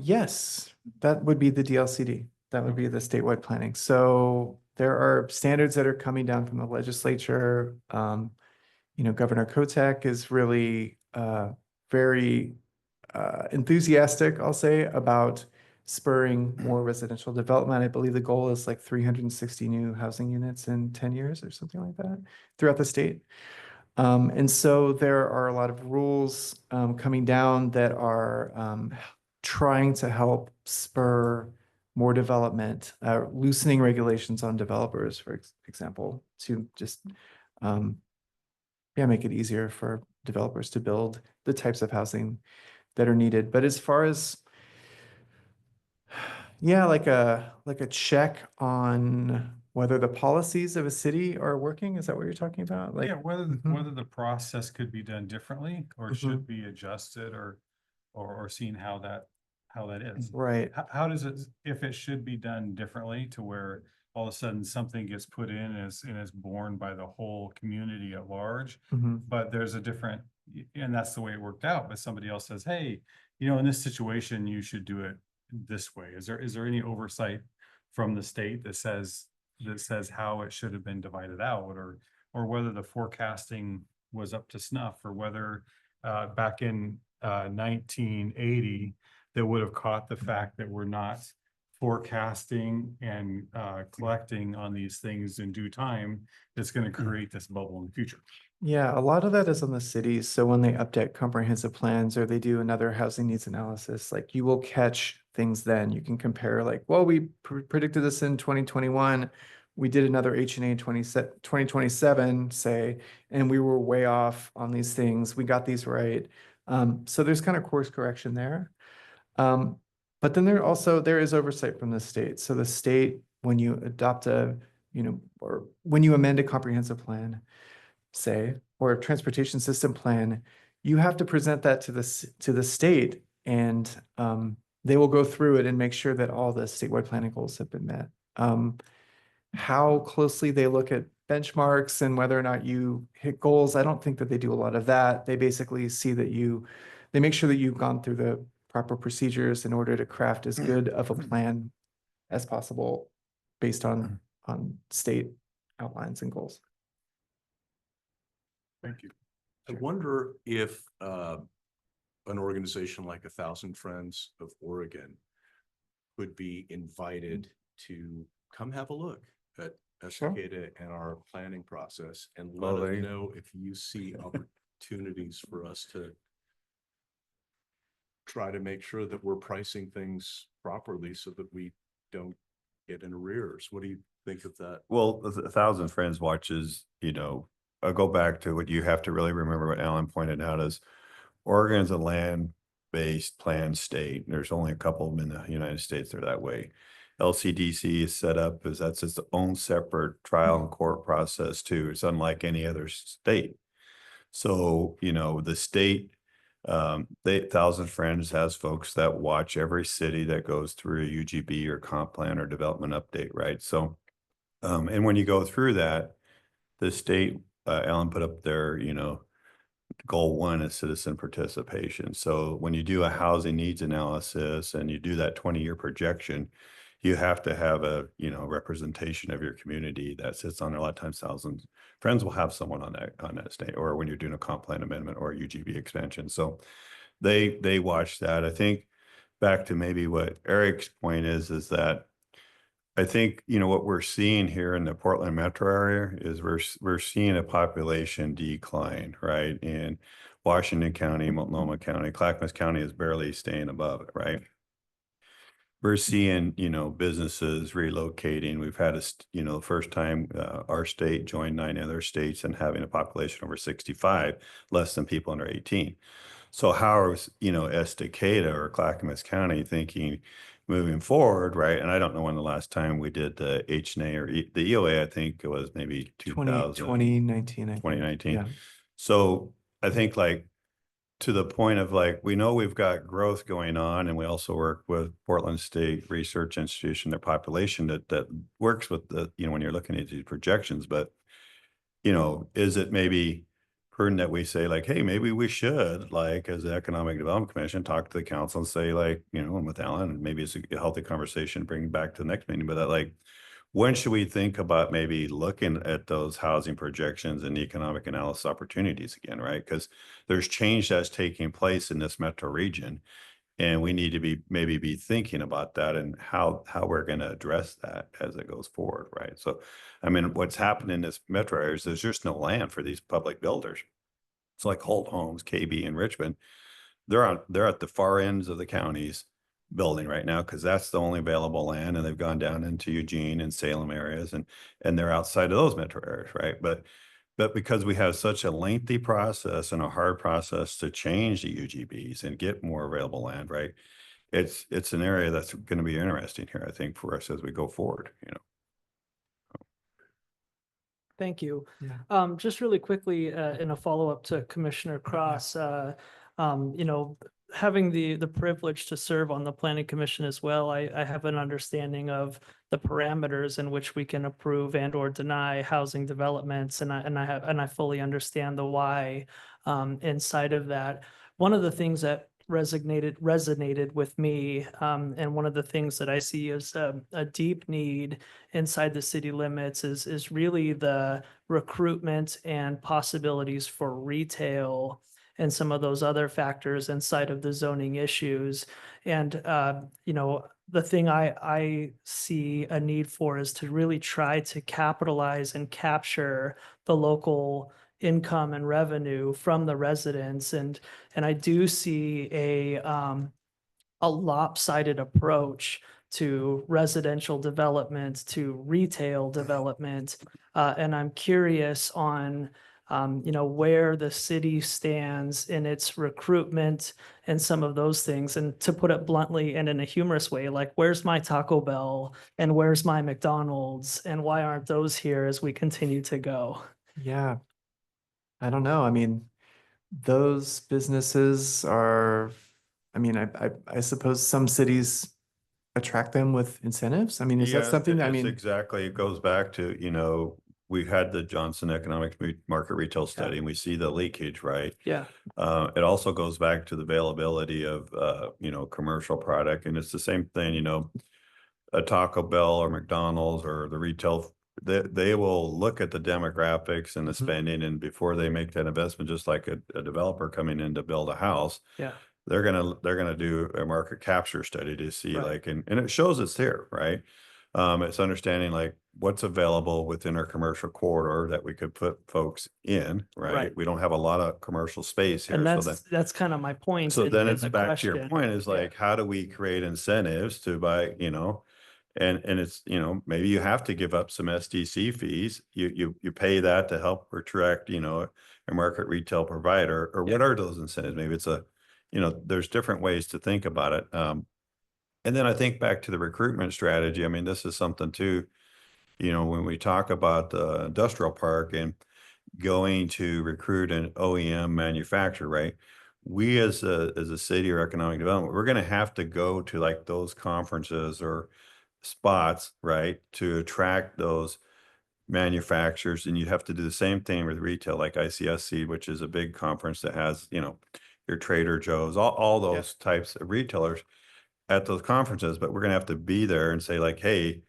Yes, that would be the DLCD. That would be the statewide planning. So there are standards that are coming down from the legislature. Governor Kotek is really very enthusiastic, I'll say, about spurring more residential development. I believe the goal is like 360 new housing units in 10 years or something like that throughout the state. And so there are a lot of rules coming down that are trying to help spur more development, loosening regulations on developers, for example, to just make it easier for developers to build the types of housing that are needed. But as far as like a check on whether the policies of a city are working, is that what you're talking about? Like, Yeah, whether Mhm. whether the process could be done differently or should be adjusted or seeing how that is. right. How does it, if it should be done differently to where all of a sudden something gets put in and is borne by the whole community at large, Mhm. but there's a different, and that's the way it worked out, but somebody else says, hey, in this situation, you should do it this way. Is there any oversight from the state that says how it should have been divided out, or whether the forecasting was up to snuff, or whether back in 1980 that would have caught the fact that we're not forecasting and collecting on these things in due time, that's going to create this bubble in the future. Yeah, a lot of that is on the cities. So when they update comprehensive plans or they do another housing needs analysis, like you will catch things then. You can compare like, well, we predicted this in 2021. We did another H&A 2027, say, and we were way off on these things. We got these right. So there's kind of course correction there. But then there is oversight from the state. So the state, when you adopt or when you amend a comprehensive plan, say, or a transportation system plan, you have to present that to the state, and they will go through it and make sure that all the statewide planning goals have been met. How closely they look at benchmarks and whether or not you hit goals, I don't think that they do a lot of that. They basically see that they make sure that you've gone through the proper procedures in order to craft as good of a plan as possible based on state outlines and goals. Thank you. I wonder if an organization like 1,000 Friends of Oregon would be invited to come have a look at Sure. Estacada and our planning process, and Well, let us they- know if you see opportunities for us to try to make sure that we're pricing things properly so that we don't get in arrears. What do you think of that? Well, 1,000 Friends watches, I'll go back to what you have to really remember what Alan pointed out is Oregon's a land-based planned state. There's only a couple of them in the United States that are that way. LCDC is set up as that's its own separate trial and court process too. It's unlike any other state. So, the state, 1,000 Friends has folks that watch every city that goes through a UGB or comp plan or development update, right? So, and when you go through that, the state, Alan put up there, goal 1 is citizen participation. So when you do a housing needs analysis and you do that 20-year projection, you have to have a, representation of your community that sits on there. A lot of times 1,000 Friends will have someone on that state, or when you're doing a comp plan amendment or a UGB expansion. So they watch that. I think back to maybe what Eric's point is that I think, what we're seeing here in the Portland metro area is we're seeing a population decline, right? In Washington County, Multnomah County, Clackamas County is barely staying above it, right? We're seeing, businesses relocating. We've had the first time our state joined 9 other states and having a population over 65, less than people under 18. So how is, Estacada or Clackamas County thinking moving forward, right? And I don't know when the last time we did the HNA or the EOA, I think it was maybe 2019, I think. 2019. Yeah. So I think to the point of we know we've got growth going on, and we also work with Portland State Research Institution, their population that works with when you're looking at these projections, but is it maybe prudent that we say hey, maybe we should as the Economic Development Commission talk to the council and say and with Alan, and maybe it's a healthy conversation to bring back to the next meeting, but that when should we think about maybe looking at those housing projections and economic analysis opportunities again, right? Because there's change that's taking place in this metro region, and we need to maybe be thinking about that and how we're going to address that as it goes forward, right? So, I mean, what's happening in this metro area is there's just no land for these public builders. It's like Holt Homes, KB, and Richmond. They're at the far ends of the counties building right now because that's the only available land, and they've gone down into Eugene and Salem areas, and they're outside of those metro areas, right? But because we have such a lengthy process and a hard process to change the UGBs and get more available land, right? It's an area that's going to be interesting here, I think, for us as we go forward. Thank you. Yeah. Just really quickly, in a follow-up to Commissioner Cross, having the privilege to serve on the Planning Commission as well, I have an understanding of the parameters in which we can approve and or deny housing developments, and I fully understand the why inside of that. One of the things that resonated with me, and one of the things that I see as a deep need inside the city limits is really the recruitment and possibilities for retail and some of those other factors inside of the zoning issues. And, the thing I see a need for is to really try to capitalize and capture the local income and revenue from the residents. And I do see a lopsided approach to residential development, to retail development. And I'm curious on you know, where the city stands in its recruitment and some of those things. And to put it bluntly and in a humorous way, like, where's my Taco Bell and where's my McDonald's and why aren't those here as we continue to go? Yeah. I don't know. I mean, those businesses are, I mean, I suppose some cities attract them with incentives. I mean, is that Yeah, something, I it's mean, exactly, it goes back to, you know, we had the Johnson Economic Market Retail Study and we see the leakage, right? Yeah, It also goes back to the availability of, you know, commercial product. And it's the same thing, you know, a Taco Bell or McDonald's or the retail, they will look at the demographics and the Mhm. spending, and before they make that investment, just like a developer coming in to build a house, yeah, they're gonna do a market capture study to see Right. like, and it shows it's here, right? It's understanding like what's available within our commercial corridor that we could put folks in, right? Right. We don't have a lot of commercial space here, and so then. that's kind of my point. So in- then in it's the back to your question. point is Yeah. like, how do we create incentives to buy, you know? And it's, you know, maybe you have to give up some SDC fees. You pay that to help attract, you know, a market retail provider, or Yeah. what are those incentives? Maybe it's a, you know, there's different ways to think about it. And then I think back to the recruitment strategy. I mean, this is something too, you know, when we talk about the industrial park and going to recruit an OEM manufacturer, right? We as a city or economic development, we're gonna have to go to like those conferences or spots, right? To attract those manufacturers, and you have to do the same thing with retail, like ICSC, which is a big conference that has, you know, your Trader Joe's, all those types of retailers at those conferences, but we're gonna have to be there and say like, hey,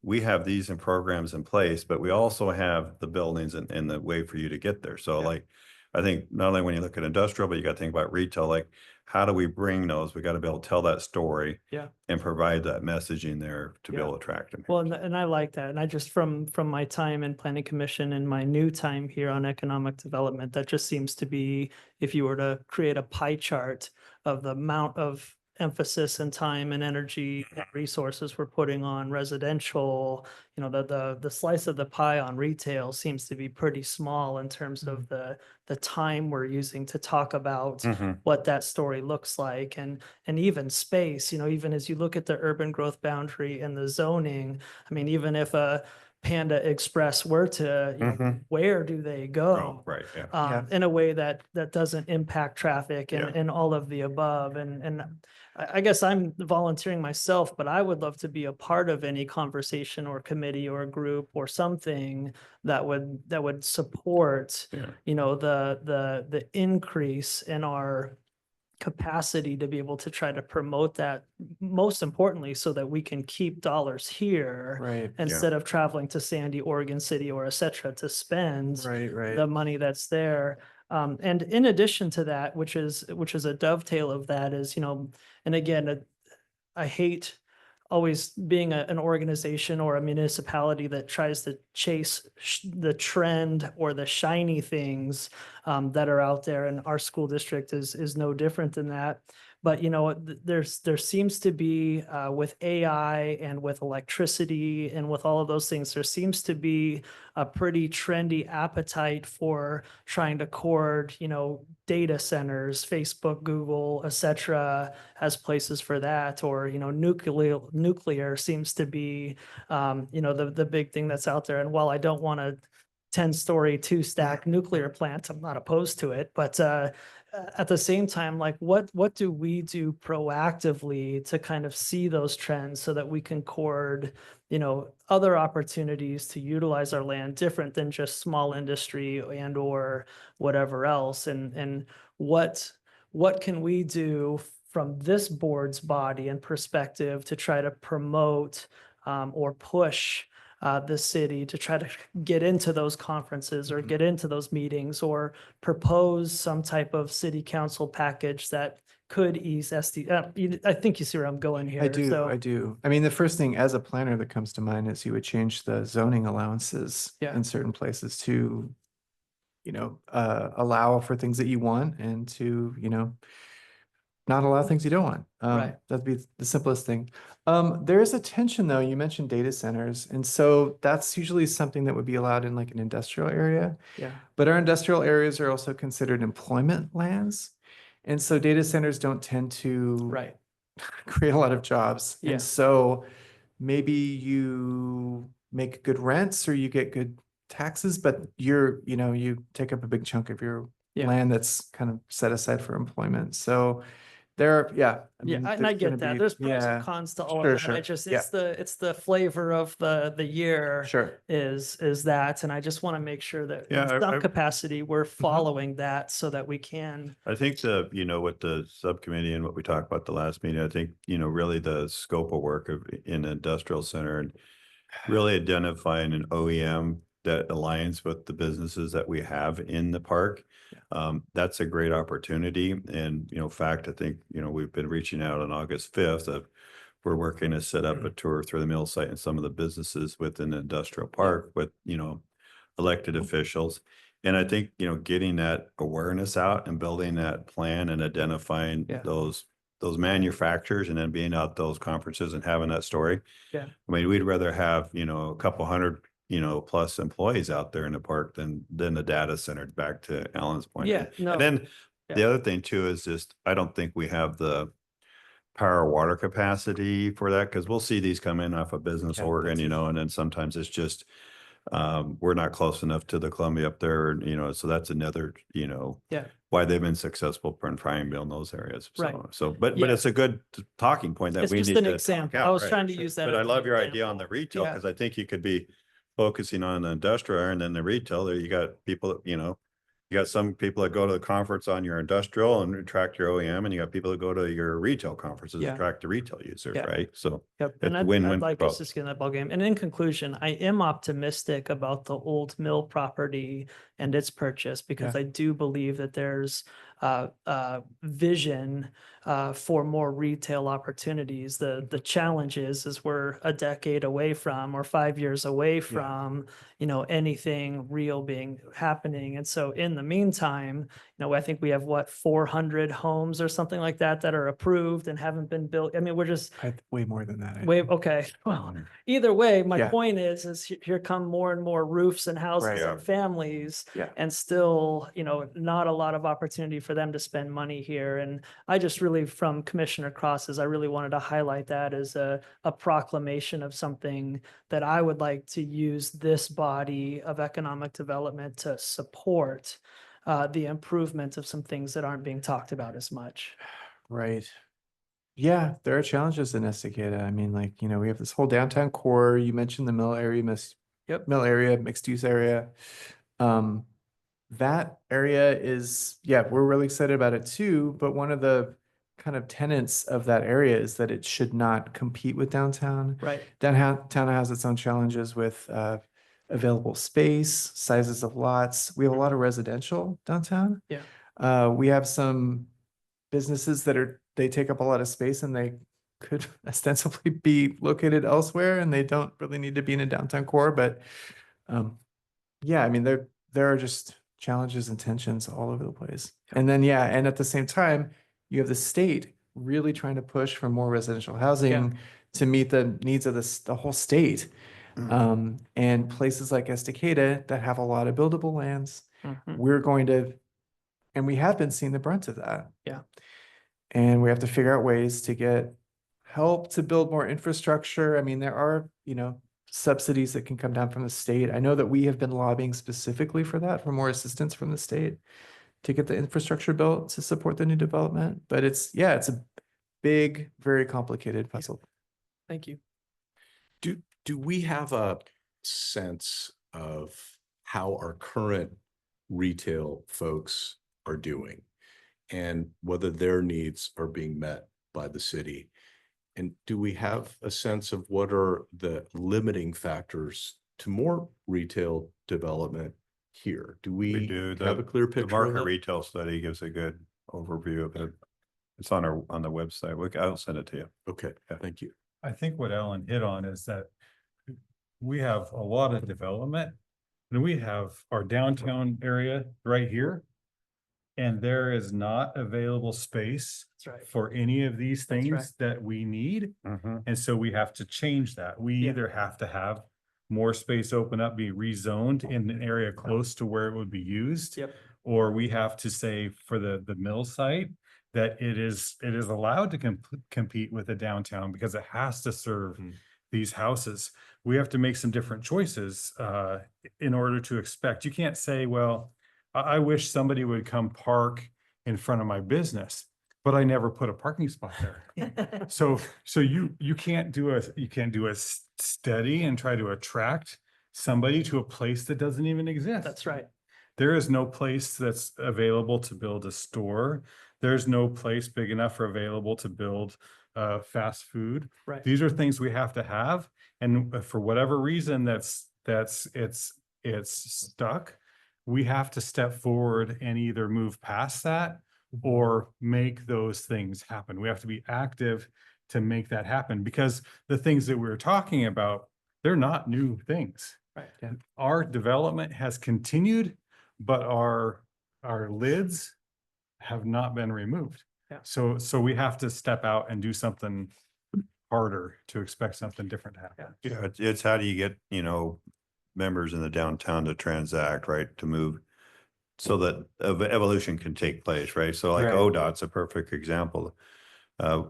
we have these and programs in place, but we also have the buildings and the way for you to get there. So Yeah. like, I think not only when you look at industrial, but you got to think about retail, like how do we bring those? We got to be able to tell that story Yeah. and provide that messaging there to be Yeah. able to attract them. Well, and I like that. And I just, from my time in planning commission and my new time here on economic development, that just seems to be, if you were to create a pie chart of the amount of emphasis and time and energy and resources we're putting on residential, you know, the slice of the pie on retail seems to be pretty small in terms of the time we're using to talk about Mhm. what that story looks like. And even space, you know, even as you look at the urban growth boundary and the zoning, I mean, even if a Panda Express were to, you know, Mhm. where do they Oh, go? right, yeah. Yeah. In a way that doesn't impact traffic Yeah. and all of the above. And I guess I'm volunteering myself, but I would love to be a part of any conversation or committee or group or something that would support, Yeah. you know, the increase in our capacity to be able to try to promote that, most importantly, so that we can keep dollars here right, instead of traveling to Sandy, Oregon City, or et cetera, to spend right. the money that's there. And in addition to that, which is a dovetail of that, is, you know, and again, I hate always being an organization or a municipality that tries to chase the trend or the shiny things that are out there. And our school district is no different than that. But, you know, there seems to be with AI and with electricity and with all of those things, there seems to be a pretty trendy appetite for trying to cord, you know, data centers, Facebook, Google, et cetera, as places for that. Or, you know, nuclear seems to be, you know, the big thing that's out there. And while I don't want a 10-story, 2-stack nuclear plant, I'm not opposed to it. But at the same time, like, what do we do proactively to kind of see those trends so that we can cord, you know, other opportunities to utilize our land different than just small industry and or whatever else? And what can we do from this board's body and perspective to try to promote or push the city to try to get into those conferences or get into those meetings or propose some type of city council package that could ease SD. I think you see where I'm going here. I do, So, I do. I mean, the first thing as a planner that comes to mind is you would change the zoning allowances Yeah. in certain places to, you know, allow for things that you want and to, you know, not a lot of things you don't want. Right. That'd be the simplest thing. There is a tension though. You mentioned data centers, and so that's usually something that would be allowed in like an industrial area. Yeah. But our industrial areas are also considered employment lands. And so data centers don't tend to Right. create a lot of jobs. Yeah. And so maybe you make good rents or you get good taxes, but you take up a big chunk of your Yeah. land that's kind of set aside for employment. So there, yeah. Yeah, mean, and I there's gonna get that. be- There's pros yeah, and cons to all sure, of that. sure. It just, Yeah. it's the flavor of the year Sure. is that. And I just want to make sure that in Yeah, some I- capacity, we're following that so that we can. I think with the subcommittee and what we talked about the last meeting, I think, really the scope of work of in industrial center and really identifying an OEM that aligns with the businesses that we have in the park. That's a great opportunity. And, fact, I think, we've been reaching out on August 5th of we're working to set up a tour through the mill site and some of the businesses within the industrial park with, elected officials. And I think, getting that awareness out and building that plan and identifying Yeah. those manufacturers and then being out those conferences and having that story. Yeah. I mean, we'd rather have, a couple hundred, plus employees out there in the park than the data center, back to Alan's point. Yeah, no. And then the Yeah. other thing too is just, I don't think we have the power water capacity for that, because we'll see these come in off of Business Yeah, Oregon, that's and then sometimes it's just we're not close enough to the Columbia up there, so that's another, Yeah. why they've been successful in Triangle in those areas. Right. So, but Yeah. it's a good talking point that It's we just need an to example. talk I was out, trying to right? use that But as I an love your idea on example. the retail, Yeah. because I think you could be focusing on the industrial and then the retail. There you got people, you got some people that go to the conference on your industrial and attract your OEM, and you got people that go to your retail conferences Yeah. to attract the retail users, Yeah. right? So Yep. it's And a I'd win-win for like us both. to get in that ballgame. And in conclusion, I am optimistic about the old mill property and its purchase, because Yeah. I do believe that there's vision for more retail opportunities. The challenge is we're a decade away from, or 5 years away from, anything real being happening. And so in the meantime, I think we have 400 homes or something like that are approved and haven't been built. I mean, we're just Way more than that. I way, think. okay. Well, either way, my Yeah. point is here come more and more roofs and houses Right. and families. Yeah. And still, not a lot of opportunity for them to spend money here. And I just really, from Commissioner Cross's, I really wanted to highlight that as a proclamation of something that I would like to use this body of economic development to support the improvement of some things that aren't being talked about as much. Right. Yeah, there are challenges in Estacada. I mean, we have this whole downtown core. You mentioned the mill area, Yep. mill area, mixed use area. That area is, we're really excited about it too, but one of the kind of tenets of that area is that it should not compete with downtown. Right. Downtown has its own challenges with available space, sizes of lots. We have a lot of residential downtown. Yeah. We have some businesses they take up a lot of space and they could ostensibly be located elsewhere and they don't really need to be in a downtown core. But I mean, there are just challenges and tensions all over the place. And then, and at the same time, you have the state really trying to push for more residential housing to meet the needs of the whole state. And places like Estacada that have a lot of buildable lands, Mhm. and we have been seeing the brunt of that. Yeah. And we have to figure out ways to get help to build more infrastructure. I mean, there are, subsidies that can come down from the state. I know that we have been lobbying specifically for that, for more assistance from the state to get the infrastructure built to support the new development. But it's a big, very complicated puzzle. Thank you. Do we have a sense of how our current retail folks are doing and whether their needs are being met by the city? And do we have a sense of what are the limiting factors to more retail development here? Do we do. have a clear The picture of market that? retail study gives a good overview of it. It's on the website. I'll send it to you. Okay, Yeah. thank you. I think what Alan hit on is that we have a lot of development and we have our downtown area right here. and there is not available space That's right. for any of these That's right. things that we need. Mhm. And so we have to change that. We Yeah. either have to have more space open up, be rezoned in an area close to where it would be used. Yep. Or we have to say for the mill site that it is allowed to compete with the downtown because it has to serve these houses. We have to make some different choices in order to expect. You can't say, well, I wish somebody would come park in front of my business, but I never put a parking spot there. So you can't do a study and try to attract somebody to a place that doesn't even exist. That's right. There is no place that's available to build a store. There's no place big enough or available to build fast food. Right. These are things we have to have. And for whatever reason it's stuck, we have to step forward and either move past that or make those things happen. We have to be active to make that happen because the things that we're talking about, they're not new things. Right. Yeah. Our development has continued, but our lids have not been removed. Yeah. So we have to step out and do something harder to expect something different to happen. Yeah, it's how do you get, members in the downtown to transact, right, to move so that evolution can take place, right? So like Right. ODOT's a perfect example.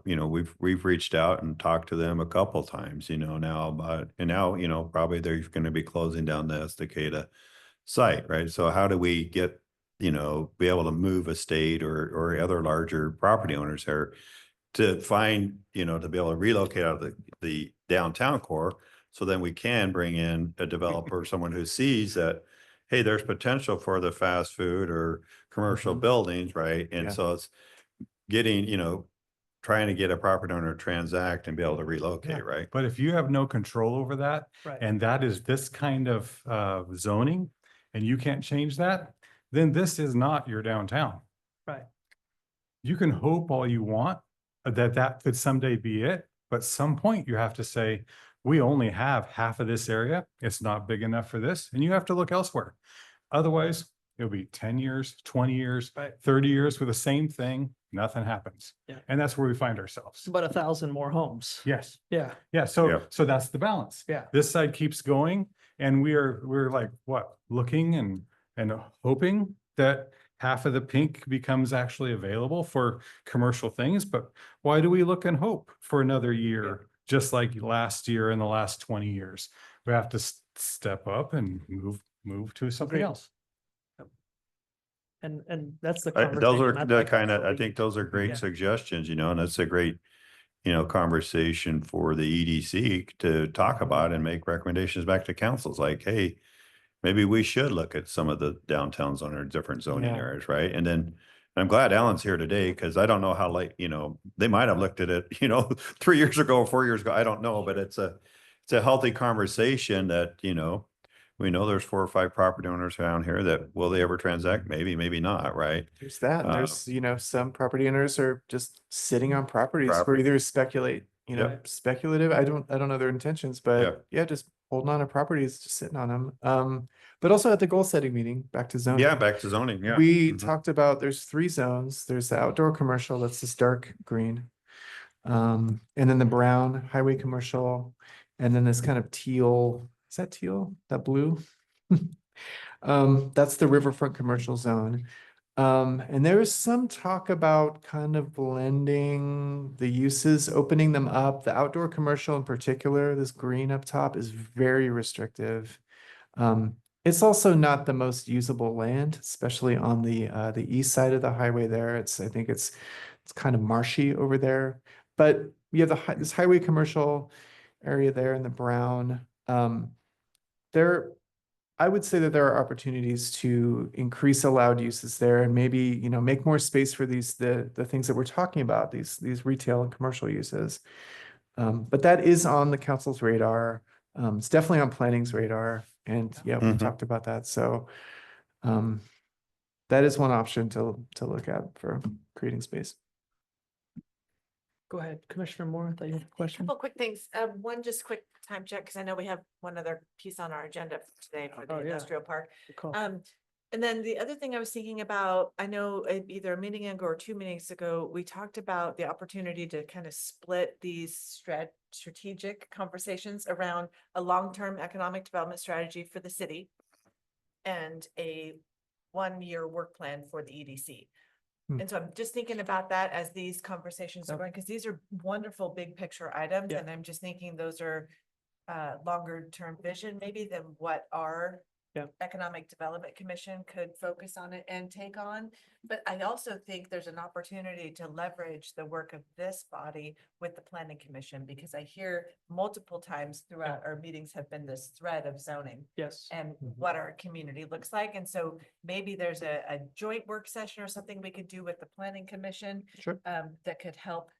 We've reached out and talked to them a couple times, now about, and now, probably they're going to be closing down the Estacada site, right? So how do we get, be able to move a state or other larger property owners here to find, to be able to relocate out of the downtown core. So then we can bring in a developer, someone who sees that, hey, there's potential for the fast food or commercial Mhm. buildings, right? And Yeah. so it's getting, trying to get a property owner to transact and be able to relocate, Yeah. right? But if you have no control over that, Right. and that is this kind of zoning, and you can't change that, then this is not your downtown. Right. You can hope all you want that could someday be it, but some point you have to say, we only have half of this area. It's not big enough for this, and you have to look elsewhere. Otherwise, it'll be 10 years, 20 years, Right. 30 years with the same thing, nothing happens. Yeah. And that's where we find ourselves. About 1,000 more homes. Yes. Yeah. Yeah, so Yeah. that's the balance. Yeah. This side keeps going and we're like, what, looking and hoping that half of the pink becomes actually available for commercial things, but why do we look and hope for another year, just like last year and the last 20 years? We have to step up and move to something Agreed. else. And that's the Those conversation. are I'd the like to kind of, have. I think those are Yeah. great suggestions, and that's a great, conversation for the EDC to talk about and make recommendations back to councils like, hey, maybe we should look at some of the downtowns on our different zoning Yeah. areas, right? And then I'm glad Alan's here today because I don't know how late, they might have looked at it, 3 years ago, or 4 years ago. I don't know, but it's a healthy conversation that, we know there's 4 or 5 property owners around here that will they ever transact? Maybe, maybe not, right? There's that. And there's, some property owners are just sitting on properties for Property. either speculative. I don't know their intentions, but yeah, just holding on to properties, just sitting on them. But also at the goal setting meeting, back to zoning. Yeah, back to zoning, yeah. We Mhm. talked about, there's 3 zones. There's the outdoor commercial, that's this dark green. And then the brown highway commercial, and then this kind of teal, is that teal? That blue? That's the riverfront commercial zone. And there is some talk about kind of blending the uses, opening them up. The outdoor commercial in particular, this green up top is very restrictive. It's also not the most usable land, especially on the east side of the highway there. I think it's kind of marshy over there. But you have this highway commercial area there in the brown. I would say that there are opportunities to increase allowed uses there and maybe, make more space for the things that we're talking about, these retail and commercial uses. But that is on the council's radar. It's definitely on planning's radar. And yeah, we Mhm. talked about that. So that is one option to look at for creating space. Go ahead, Commissioner Moore. I thought you had a question. Couple quick things. One just quick time check, because I know we have one other piece on our agenda for today for the Oh, yeah. industrial park. Good call. And then the other thing I was thinking about, I know either a meeting ago or 2 meetings ago, we talked about the opportunity to kind of split these strategic conversations around a long-term economic development strategy for the city and a 1-year work plan for the EDC. Hmm. And so I'm just thinking about that as these conversations are Yep. going, because these are wonderful big picture items, Yeah. and I'm just thinking those are longer term vision maybe than what our Yeah. Economic Development Commission could focus on it and take on. But I also think there's an opportunity to leverage the work of this body with the Planning Commission, because I hear multiple times throughout our meetings have been this thread of zoning Yes. and Mhm. what our community looks like. And so maybe there's a joint work session or something we could do with the Planning Commission Sure. that could help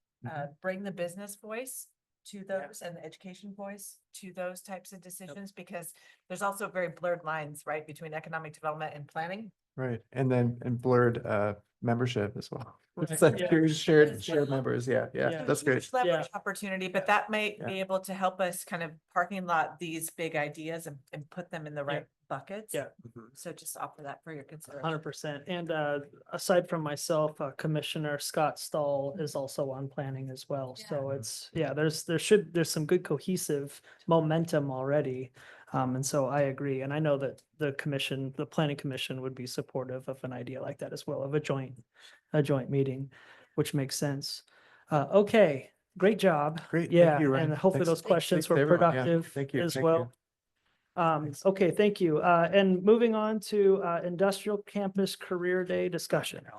bring the business voice to those and the education voice to those types of decisions, because there's also very blurred lines, right, between economic development and planning. Right, and then, and blurred, membership as well. It's Right, like yeah. your shared, Yes. shared members, yeah, Yeah. yeah, that's great. Huge leverage opportunity, but that might Yeah. be able to help us kind of parking lot these big ideas and put them in the Yeah. right buckets. Yeah. So just offer that for your consideration. 100%. And aside from myself, Commissioner Scott Stahl is also on planning as well. So it's, there's some good cohesive momentum already. And so I agree. And I know that the Planning Commission would be supportive of an idea like that as well, of a joint meeting, which makes sense. Okay, great job. Great, thank Yeah, you, Ryan. and hopefully Thanks- those questions thanks to were everyone. Yeah, productive thank you, as thank well. you. Thanks. Okay, thank you. And moving on to Industrial Campus Career Day discussion. Let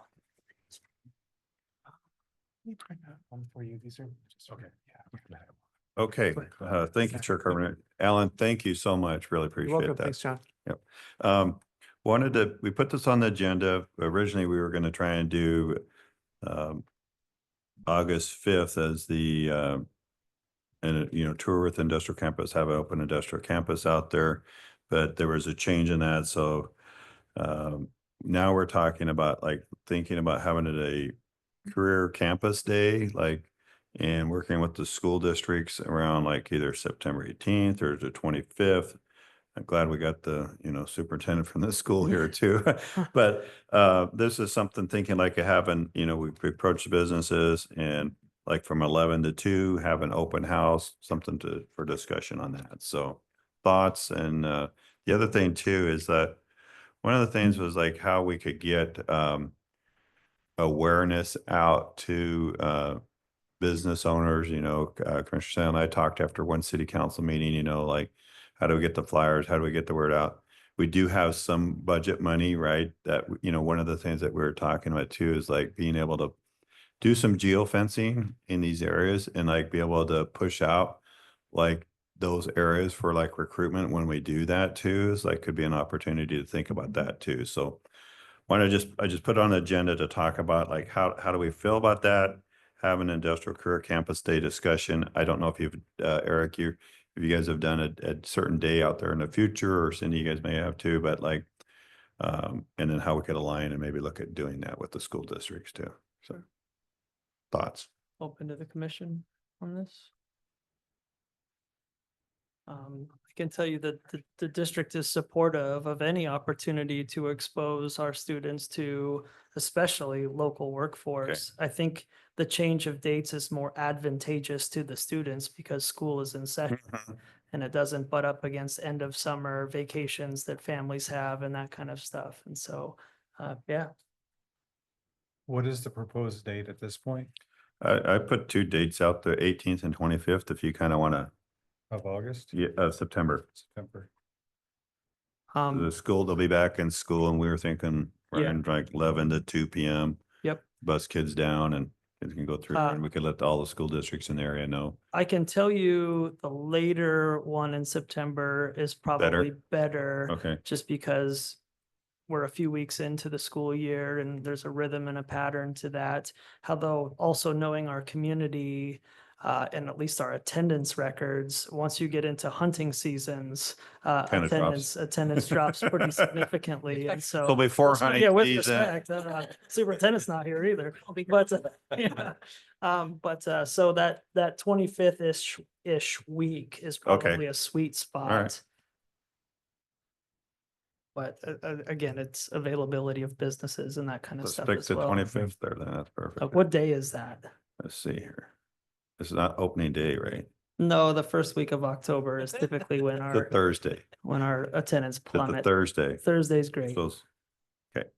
me bring that one for you, these are. Okay. Okay, thank you, Chair Carpenter. Alan, thank you so much. Really You're appreciate welcome, that. thanks, John. We put this on the agenda. Originally, we were going to try and do August 5th as the tour with Industrial Campus, have an open industrial campus out there. But there was a change in that. So now we're talking about thinking about having it a career campus day, and working with the school districts around either September 18th or the 25th. I'm glad we got the, superintendent from this school here too. But this is something thinking having, we approach the businesses and from 11 to 2, have an open house, something for discussion on that. So thoughts. And the other thing too is that one of the things was how we could get awareness out to business owners. Commissioner Sand and I talked after one city council meeting, how do we get the flyers? How do we get the word out? We do have some budget money, right? That, one of the things that we were talking about too is being able to do some geofencing in these areas and be able to push out those areas for recruitment when we do that too, is could be an opportunity to think about that too. So I just put it on the agenda to talk about how do we feel about that? Have an industrial career campus day discussion. I don't know if you've, Eric, if you guys have done a certain day out there in the future, or Cindy, you guys may have too, but and then how we could align and maybe look at doing that with the school districts too. So thoughts? Open to the commission on this. I can tell you that the district is supportive of any opportunity to expose our students to especially local workforce. I think the change of dates is more advantageous to the students because school is in session and it doesn't butt up against end of summer vacations that families have and that kind of stuff. And so, yeah. What is the proposed date at this point I put 2 dates out, the 18th and 25th, if you kind of want to, of August? September. September. The school, they'll be back in school and we were thinking Yeah. around 11 to 2 p.m. Yep. Bus kids down and kids can go through and we could let all the school districts in the area know. I can tell you the later one in September is probably better. Okay. Just because we're a few weeks into the school year and there's a rhythm and a pattern to that. Although also knowing our community and at least our attendance records, once you get into hunting seasons, attendance drops pretty significantly. And so. So before hunting Yeah, with season. respect, superintendent's not here either, but yeah. So that 25th-ish week is Okay. probably a sweet spot. But again, it's availability of businesses and that kind of Let's stuff stick as to well. 25th there, then that's perfect. What day is that? Let's see here. It's not opening day, right? No, the first week of October is typically when The Thursday, our attendance the plummet. Thursday. Thursday's great. So okay.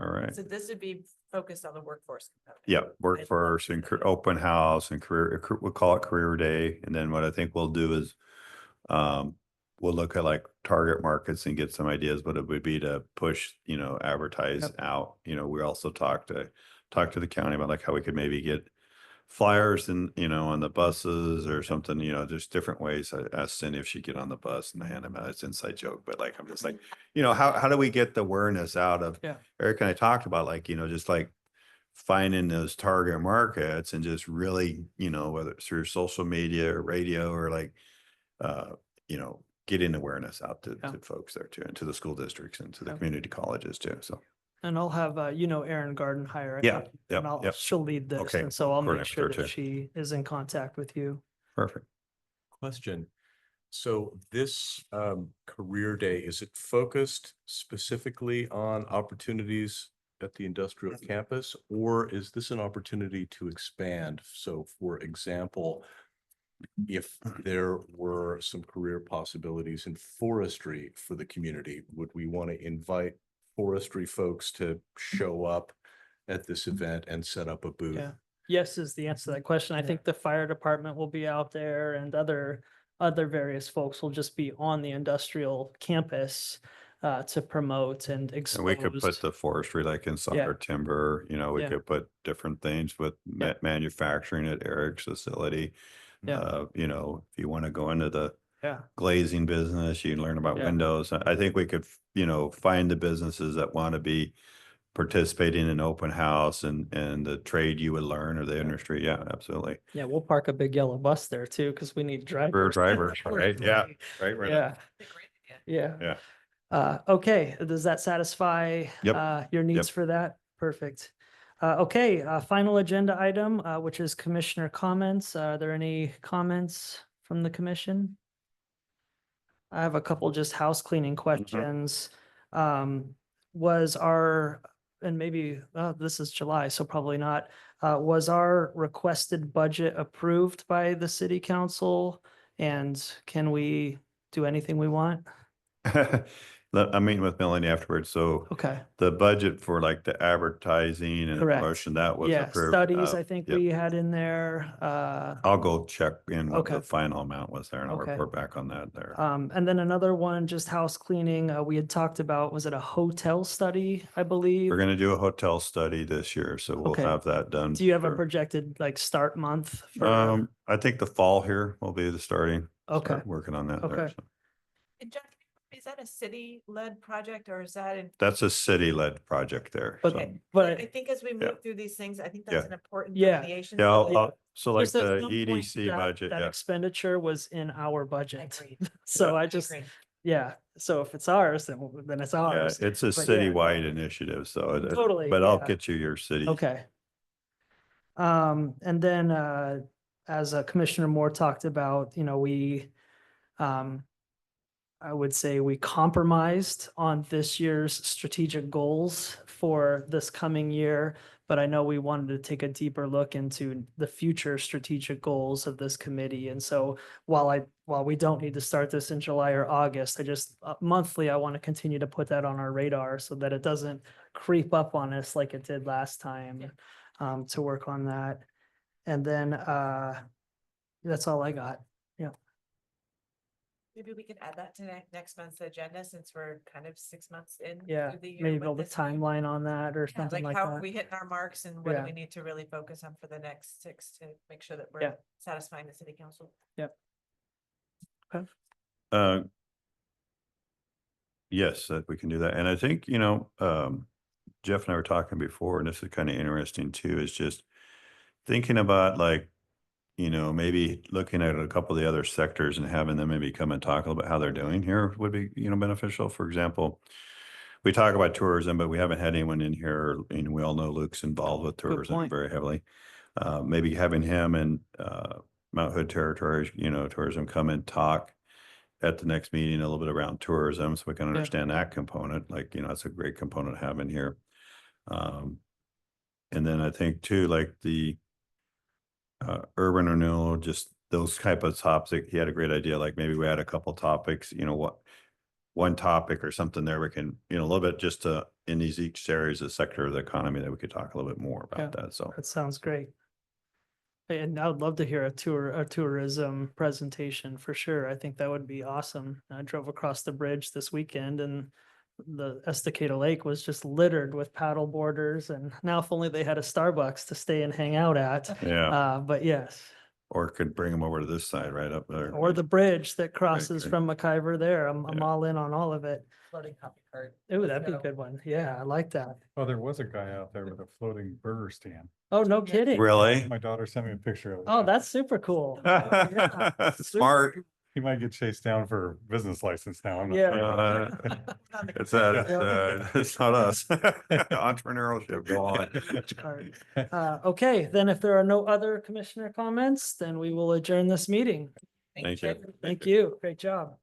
All right. So this would be focused on the workforce. component. Yeah, workforce and open house and career, we'll call it career day. And then what I think we'll do is we'll look at like target markets and get some ideas what it would be to push, advertise Yep. out. We also talk to the county about like how we could maybe get flyers and, on the buses or something, just different ways. I asked Cindy if she'd get on the bus and hand them out. It's an inside joke, but like, I'm just like, how do we get the awareness out of? Yeah. Eric and I talked about like, just like finding those target markets and just really, whether it's through social media or radio or like, getting awareness out to Yeah. folks there too, and to the school districts and to the Yeah. community colleges too. So, And I'll have, Erin Gardenhire. I Yeah, think, yep, and yep. she'll lead this. Okay, And so I'll make coordinate with sure her that too. she is in contact with you. perfect. Question. So this career day, is it focused specifically on opportunities at the industrial campus? Or is this an opportunity to expand? So for example, if there were some career possibilities in forestry for the community, would we want to invite forestry folks to show up at this event and set up a booth? Yeah. Yes is the answer to that question. I think the fire department will be out there and other various folks will just be on the industrial campus to promote and And we could put expose. the forestry like in solid timber, we Yeah. could put different things with Yeah. manufacturing at Eric's facility. Yeah. If you want to go into the Yeah. glazing business, you learn about Yeah. windows. I think we could, find the businesses that want to be participating in open house and the trade you would learn or the industry. Yeah, absolutely. Yeah, we'll park a big yellow bus there too, because we need For drivers. drivers, right? Yeah, right. Yeah, That's a great idea. yeah. Okay, does that satisfy Yep, your needs yep. for that? Perfect. Okay, final agenda item, which is commissioner comments. Are there any comments from the commission? I have a couple just house cleaning questions. Was our, and maybe, this is July, so probably not. Was our requested budget approved by the city council? And can we do anything we want? I'm meeting with Melanie afterwards. So Okay, the budget for like the advertising and Correct. promotion, that was yeah, approved. studies, I think yep. we had in there. I'll go check in what Okay. the final amount was there and I'll Okay. report back on that there. And then another one, just house cleaning, we had talked about, was it a hotel study, I believe? We're gonna do a hotel study this year, so we'll Okay. have that done. Do you have a for- projected like start month? for, I think the fall here will be the starting. Okay. Start working on that there. Okay. so. And John, is that a city-led project or is that? That's a city-led project there. But- so. I But think as we Yeah. move through these things, I think Yeah. that's an important Yeah. delineation. Yeah, So so like just at the some point, EDC budget, that yeah. expenditure was in our I budget. agree. So I I just, agree. yeah, so if it's ours, then it's Yeah, ours. it's a But yeah. citywide initiative, so. Totally, But I'll yeah. get you your city. Okay. And then, as Commissioner Moore talked about, we, I would say we compromised on this year's strategic goals for this coming year. But I know we wanted to take a deeper look into the future strategic goals of this committee. And so while we don't need to start this in July or August, I just monthly, I want to continue to put that on our radar so that it doesn't creep up on us like it did last time, to work on that. And then, that's all I got. Maybe we could add that to next month's agenda since we're kind of 6 months in. Yeah, through the year maybe with build a this. timeline on that or Yeah, something like how are that. we hitting our marks and what do Yeah. we need to really focus on for the next 6 to make sure that Yeah. we're satisfying the city council? Yes, we can do that. And I think, Jeff and I were talking before, and this is kind of interesting too, is just thinking about like, maybe looking at a couple of the other sectors and having them maybe come and talk a little bit how they're doing here would be, beneficial. For example, we talk about tourism, but we haven't had anyone in here, and we all know Luke's involved with tourism point. very heavily. Maybe having him and Mount Hood Territory, tourism come and talk at the next meeting, a little bit around tourism, so we can understand that component, like, that's a great component to have in here. And then I think too, like the urban renewal, just those type of topics, he had a great idea, like maybe we had a couple topics, one topic or something there, we can, a little bit just in these each areas, a sector of the economy that we could talk a little bit more about that, so. That sounds great. And I would love to hear a tourism presentation for sure. I think that would be awesome. I drove across the bridge this weekend and the Estacada Lake was just littered with paddle boarders, and now if only they had a Starbucks to stay and hang out at. Yeah, But yes, or could bring them over to this side right up there. or the bridge that crosses right. from McIver there. I'm Yeah. all in on all of it. Floating coffee cart. Oh, that'd be a good one. Yeah, I like that. Oh, there was a guy out there with a floating burger stand. Oh, no kidding. Really? My daughter sent me a picture of it. Oh, that's super cool. Yeah, Smart. He might get chased down for a business license now. I'm not Yeah. sure. It's it's not us. Entrepreneurship, go on. Okay, then if there are no other commissioner comments, then we will adjourn this meeting. Thank you. Thank you. Great job.